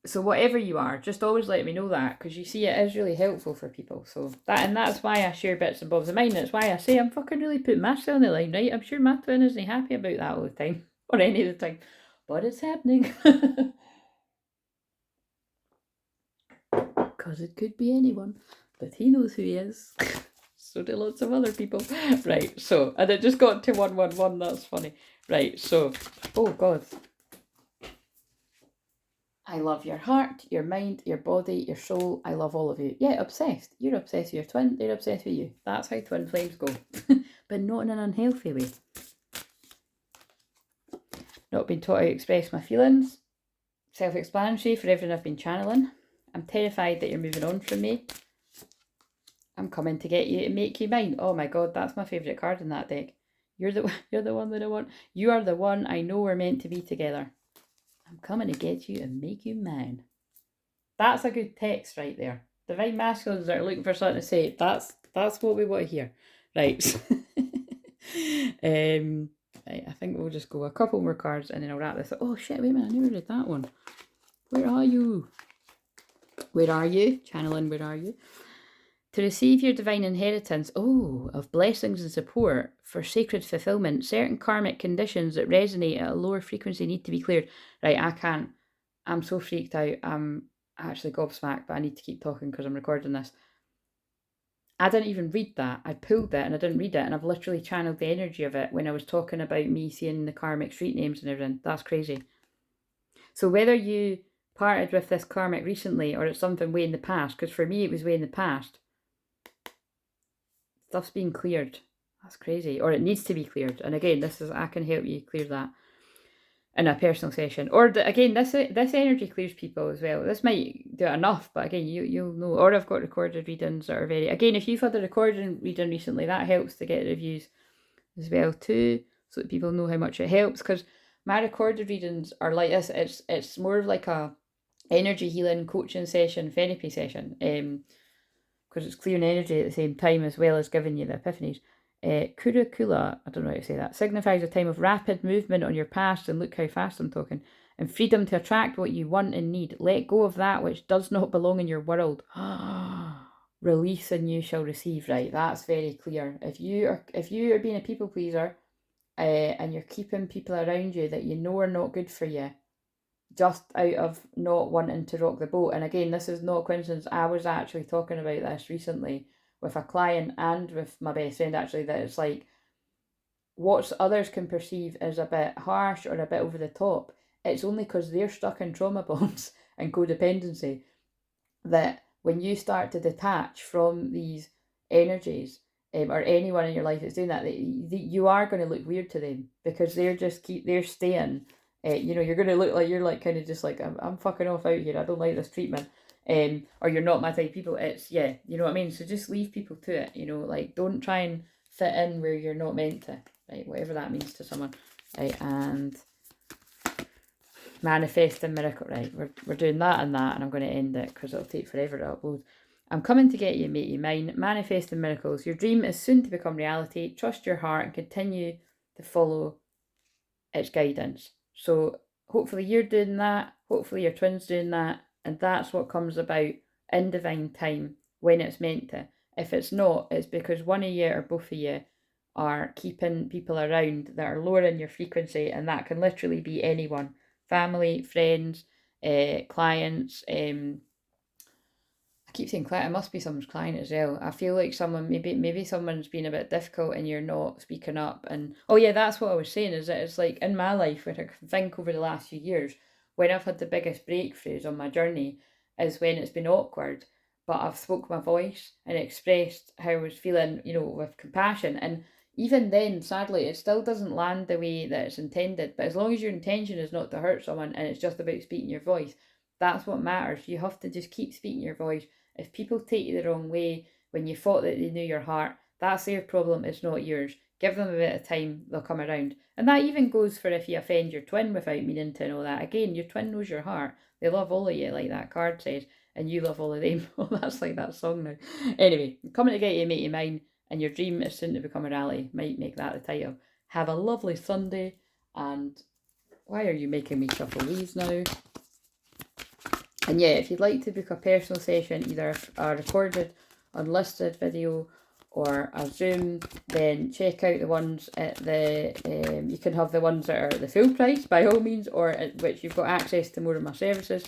so whatever you are, just always let me know that, because you see, it is really helpful for people. So that's why I share bits and bobs of mine. That's why I say I'm fucking really putting myself on the line, right? I'm sure my twin isn't happy about that all the time, or any of the time, but it's happening. Because it could be anyone, but he knows who he is. So do lots of other people. Right, so, and it just got to 111, that's funny. Right, so, oh God. I love your heart, your mind, your body, your soul. I love all of you. Yeah, obsessed. You're obsessed with your twin, they're obsessed with you. That's how twin flames go. But not in an unhealthy way. Not being taught how to express my feelings. Self-explanatory for everything I've been channeling. I'm terrified that you're moving on from me. I'm coming to get you and make you mine. Oh my God, that's my favourite card in that deck. You're the one that I want. You are the one I know we're meant to be together. I'm coming to get you and make you mine. That's a good text right there. Divine masculines that are looking for something to say. That's what we want to hear. Right. Right, I think we'll just go a couple more cards and then I'll wrap this up. Oh shit, wait a minute, I never did that one. Where are you? Where are you? Channeling, where are you? To receive your divine inheritance, of blessings and support for sacred fulfillment, certain karmic conditions that resonate at a lower frequency need to be cleared. Right, I can't. I'm so freaked out. I'm actually gobsmacked, but I need to keep talking because I'm recording this. I didn't even read that. I pulled it and I didn't read it, and I've literally channeled the energy of it when I was talking about me seeing the karmic street names and everything. That's crazy. So whether you parted with this karmic recently or it's something way in the past, because for me it was way in the past, stuff's being cleared. That's crazy. Or it needs to be cleared. And again, I can help you clear that in a personal session. Or again, this energy clears people as well. This might do it enough, but again, you'll know. Or I've got recorded readings that are very, again, if you've had a recorded reading recently, that helps to get reviews as well too, so that people know how much it helps. Because my recorded readings are like this. It's more of like a energy healing coaching session, therapy session. Because it's clearing energy at the same time as well as giving you the epiphanies. Kurukula, I don't know how to say that, signifies a time of rapid movement on your past, and look how fast I'm talking, and freedom to attract what you want and need. Let go of that which does not belong in your world. Release and you shall receive. Right, that's very clear. If you are being a people pleaser, and you're keeping people around you that you know are not good for you, just out of not wanting to rock the boat. And again, this is not coincidence. I was actually talking about this recently with a client and with my best friend, actually, that it's like what others can perceive as a bit harsh or a bit over the top. It's only because they're stuck in trauma bonds and codependency that when you start to detach from these energies, or anyone in your life that's doing that, you are going to look weird to them, because they're staying. You're going to look like you're like kind of just like, I'm fucking off out here. I don't like this treatment. Or you're not my type of people. It's, yeah, you know what I mean? So just leave people to it, like don't try and fit in where you're not meant to, right? Whatever that means to someone, right? And manifest a miracle, right? We're doing that, and I'm going to end it because it'll take forever to upload. I'm coming to get you, make you mine. Manifesting miracles. Your dream is soon to become reality. Trust your heart and continue to follow its guidance. So hopefully you're doing that. Hopefully your twin's doing that. And that's what comes about in divine time when it's meant to. If it's not, it's because one of you or both of you are keeping people around that are lowering your frequency, and that can literally be anyone. Family, friends, clients. I keep saying client, it must be someone's client as well. I feel like someone, maybe someone's been a bit difficult and you're not speaking up. And oh yeah, that's what I was saying, is that it's like in my life, when I can think over the last few years, when I've had the biggest breakthroughs on my journey is when it's been awkward, but I've spoke my voice and expressed how I was feeling, with compassion. And even then, sadly, it still doesn't land the way that it's intended. But as long as your intention is not to hurt someone and it's just about speaking your voice, that's what matters. You have to just keep speaking your voice. If people take you the wrong way when you thought that they knew your heart, that's their problem, it's not yours. Give them a bit of time, they'll come around. And that even goes for if you offend your twin without meaning to and all that. Again, your twin knows your heart. They love all of you, like that card says, and you love all of them. Well, that's like that song now. Anyway, coming to get you, make you mine, and your dream is soon to become a reality. Might make that the title. Have a lovely Sunday, and why are you making me shuffle these now? And yeah, if you'd like to book a personal session, either a recorded, unlisted video or a Zoom, then check out the ones at the, you can have the ones that are at the full price by all means, or at which you've got access to more of my services,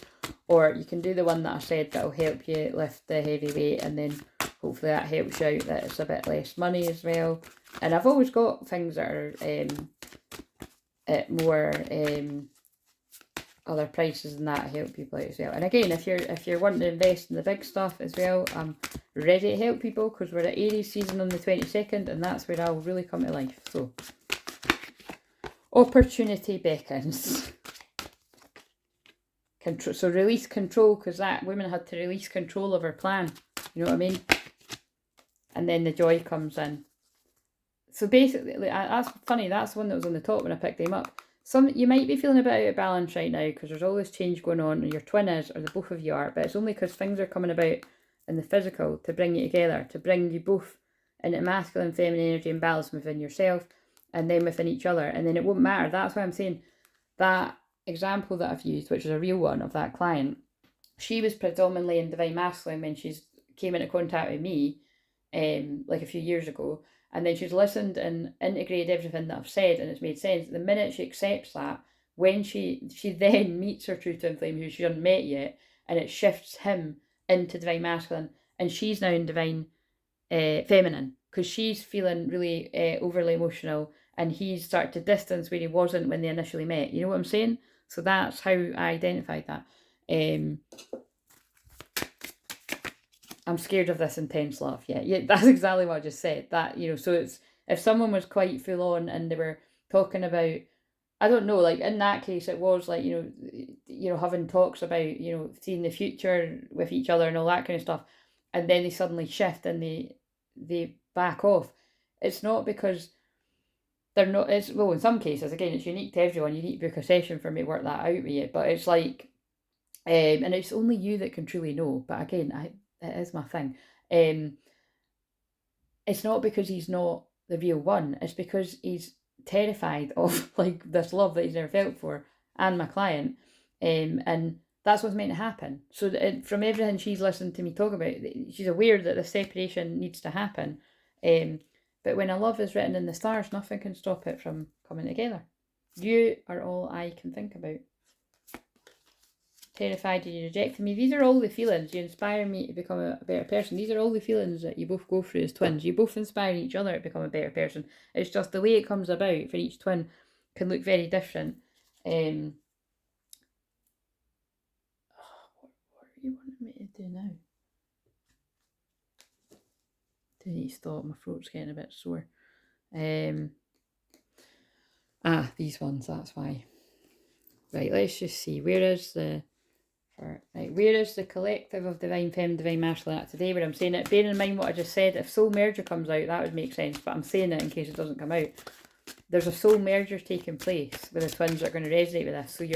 or you can do the one that I said that will help you lift the heavy weight, and then hopefully that helps you out, that it's a bit less money as well. And I've always got things that are at more other prices than that, help people out as well. And again, if you're wanting to invest in the big stuff as well, I'm ready to help people, because we're at Aries season on the 22nd, and that's where I'll really come to life. So opportunity beckons. Control, so release control, because that woman had to release control of her plan, you know what I mean? And then the joy comes in. So basically, that's funny, that's the one that was on the top when I picked them up. You might be feeling a bit out of balance right now because there's all this change going on, and your twin is, or the both of you are, but it's only because things are coming about in the physical to bring you together, to bring you both into masculine and feminine energy and balance within yourself and then within each other. And then it won't matter. That's why I'm saying that example that I've used, which is a real one of that client, she was predominantly in divine masculine when she came into contact with me like a few years ago. And then she's listened and integrated everything that I've said, and it's made sense. The minute she accepts that, when she then meets her true twin flame, who she hasn't met yet, and it shifts him into divine masculine, and she's now in divine feminine, because she's feeling really overly emotional, and he's started to distance where he wasn't when they initially met. You know what I'm saying? So that's how I identified that. I'm scared of this intense love. Yeah, that's exactly what I just said. That, so it's, if someone was quite full on and they were talking about, I don't know, like in that case, it was like, having talks about, seeing the future with each other and all that kind of stuff. And then they suddenly shift and they back off. It's not because they're not, well, in some cases, again, it's unique to everyone. You need to book a session for me to work that out with you. But it's like, and it's only you that can truly know. But again, it is my thing. It's not because he's not the real one. It's because he's terrified of like this love that he's never felt for, and my client. And that's what's meant to happen. So from everything she's listened to me talk about, she's aware that the separation needs to happen. But when a love is written in the stars, nothing can stop it from coming together. You are all I can think about. Terrified you rejected me. These are all the feelings. You inspire me to become a better person. These are all the feelings that you both go through as twins. You both inspire each other to become a better person. It's just the way it comes about for each twin can look very different. What are you wanting me to do now? Do need to stop. My throat's getting a bit sore. These ones, that's why. Right, let's just see. Where is the collective of divine femme, divine masculine at today, where I'm saying it? Bearing in mind what I just said, if soul merger comes out, that would make sense, but I'm saying it in case it doesn't come out. There's a soul merger taking place with the twins that are going to resonate with this. So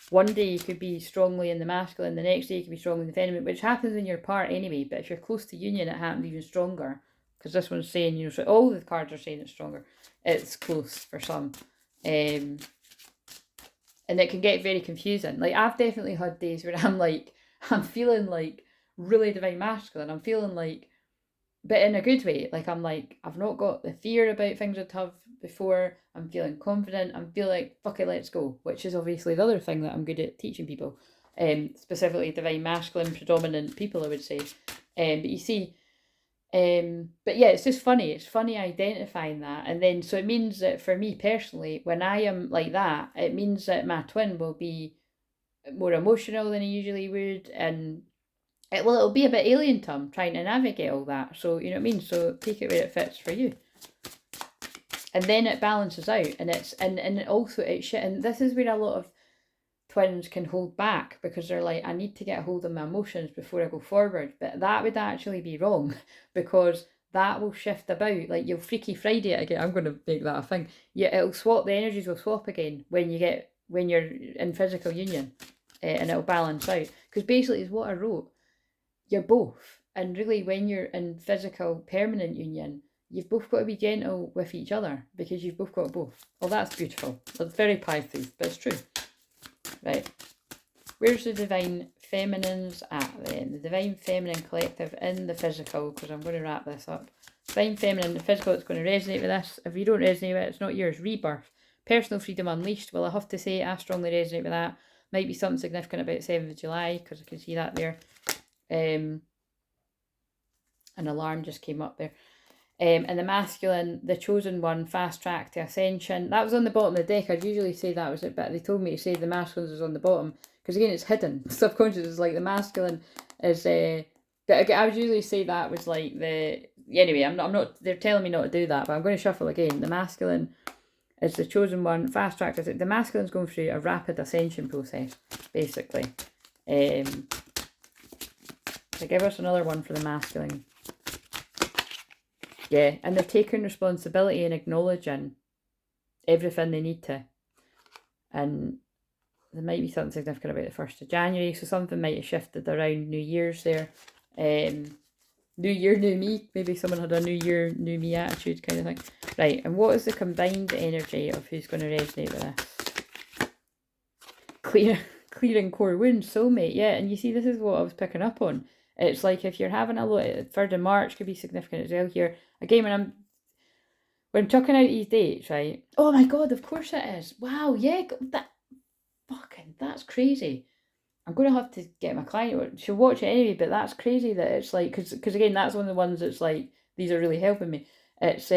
one day you could be strongly in the masculine, the next day you could be strongly in the feminine, which happens when you're apart anyway, but if you're close to union, it happens even stronger, because this one's saying, so all the cards are saying it's stronger. It's close for some. And it can get very confusing. Like, I've definitely had days where I'm feeling like really divine masculine. I'm feeling like, but in a good way. Like, I'm like, I've not got the fear about things I'd have before. I'm feeling confident. I'm feeling like, fuck it, let's go. Which is obviously the other thing that I'm good at teaching people. specifically divine masculine predominant people, I would say. But you see, but yeah, it's just funny. It's funny identifying that. And then, so it means that for me personally, when I am like that, it means that my twin will be more emotional than he usually would. And it'll be a bit alien to him trying to navigate all that. So, you know what I mean? So take it where it fits for you. And then it balances out. And also it's shit. And this is where a lot of twins can hold back, because they're like, I need to get a hold of my emotions before I go forward. But that would actually be wrong, because that will shift about. Like, you'll Freaky Friday it again. I'm going to make that a thing. Yeah, it'll swap. The energies will swap again when you're in physical union, and it'll balance out. Because basically, is what I wrote. You're both, and really, when you're in physical permanent union, you've both got to be gentle with each other, because you've both got both. Oh, that's beautiful. That's very Pisces, but it's true. Right, where's the divine feminines at then? The divine feminine collective in the physical, because I'm going to wrap this up. Divine feminine, the physical, it's going to resonate with this. If you don't resonate with it, it's not yours. Rebirth, personal freedom unleashed. Well, I have to say, I strongly resonate with that. Might be something significant about 7th of July, because I can see that there. An alarm just came up there. And the masculine, the chosen one, fast track to ascension. That was on the bottom of the deck. I'd usually say that was it, but they told me to say the masculine was on the bottom, because again, it's hidden. Subconscious is like the masculine is. But I would usually say that was like the. Anyway, I'm not. They're telling me not to do that, but I'm going to shuffle again. The masculine is the chosen one, fast track. The masculine's going through a rapid ascension process, basically. So give us another one for the masculine. Yeah, and they're taking responsibility and acknowledging everything they need to. And there might be something significant about the 1st of January, so something might have shifted around New Year's there. New Year, new me. Maybe someone had a New Year, new me attitude kind of thing. Right, and what is the combined energy of who's going to resonate with this? Clearing core wounds, soulmate. Yeah, and you see, this is what I was picking up on. It's like, if you're having a lot, 3rd of March could be significant as well here. Again, when I'm chucking out these dates, right? Oh my God, of course it is. Wow, yeah, that's crazy. I'm going to have to get my client, she'll watch it anyway, but that's crazy that it's like, because again, that's one of the ones that's like, these are really helping me. It's,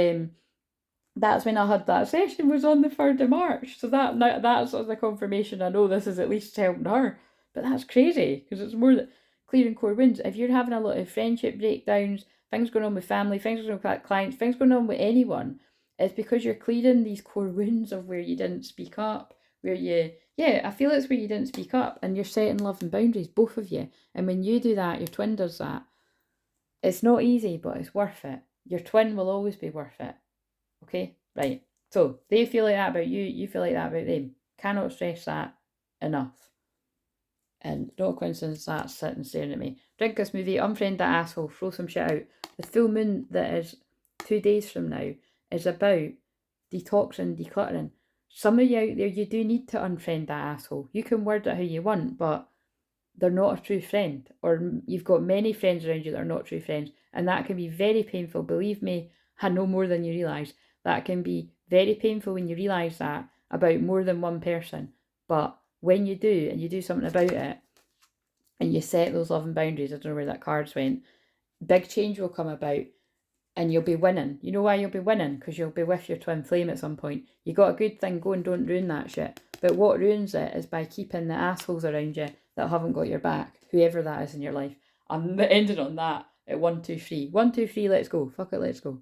that's when I had that session, was on the 3rd of March. So that's the confirmation. I know this is at least helping her. But that's crazy, because it's more that clearing core wounds. If you're having a lot of friendship breakdowns, things going on with family, things going on with clients, things going on with anyone, it's because you're clearing these core wounds of where you didn't speak up, I feel it's where you didn't speak up, and you're setting love and boundaries, both of you. And when you do that, your twin does that. It's not easy, but it's worth it. Your twin will always be worth it. Okay, right. So they feel like that about you, you feel like that about them. Cannot stress that enough. And no coincidence that's sitting staring at me. Drink this smoothie, unfriend that asshole, throw some shit out. The full moon that is 2 days from now is about detoxing, decluttering. Some of you out there, you do need to unfriend that asshole. You can word it how you want, but they're not a true friend. Or you've got many friends around you that are not true friends. And that can be very painful. Believe me, I know more than you realise. That can be very painful when you realise that about more than one person. But when you do, and you do something about it, and you set those love and boundaries, I don't know where that cards went, big change will come about, and you'll be winning. You know why you'll be winning? Because you'll be with your twin flame at some point. You got a good thing going, don't ruin that shit. But what ruins it is by keeping the assholes around you that haven't got your back, whoever that is in your life. I'm ending on that at 1, 2, 3. 1, 2, 3, let's go. Fuck it, let's go.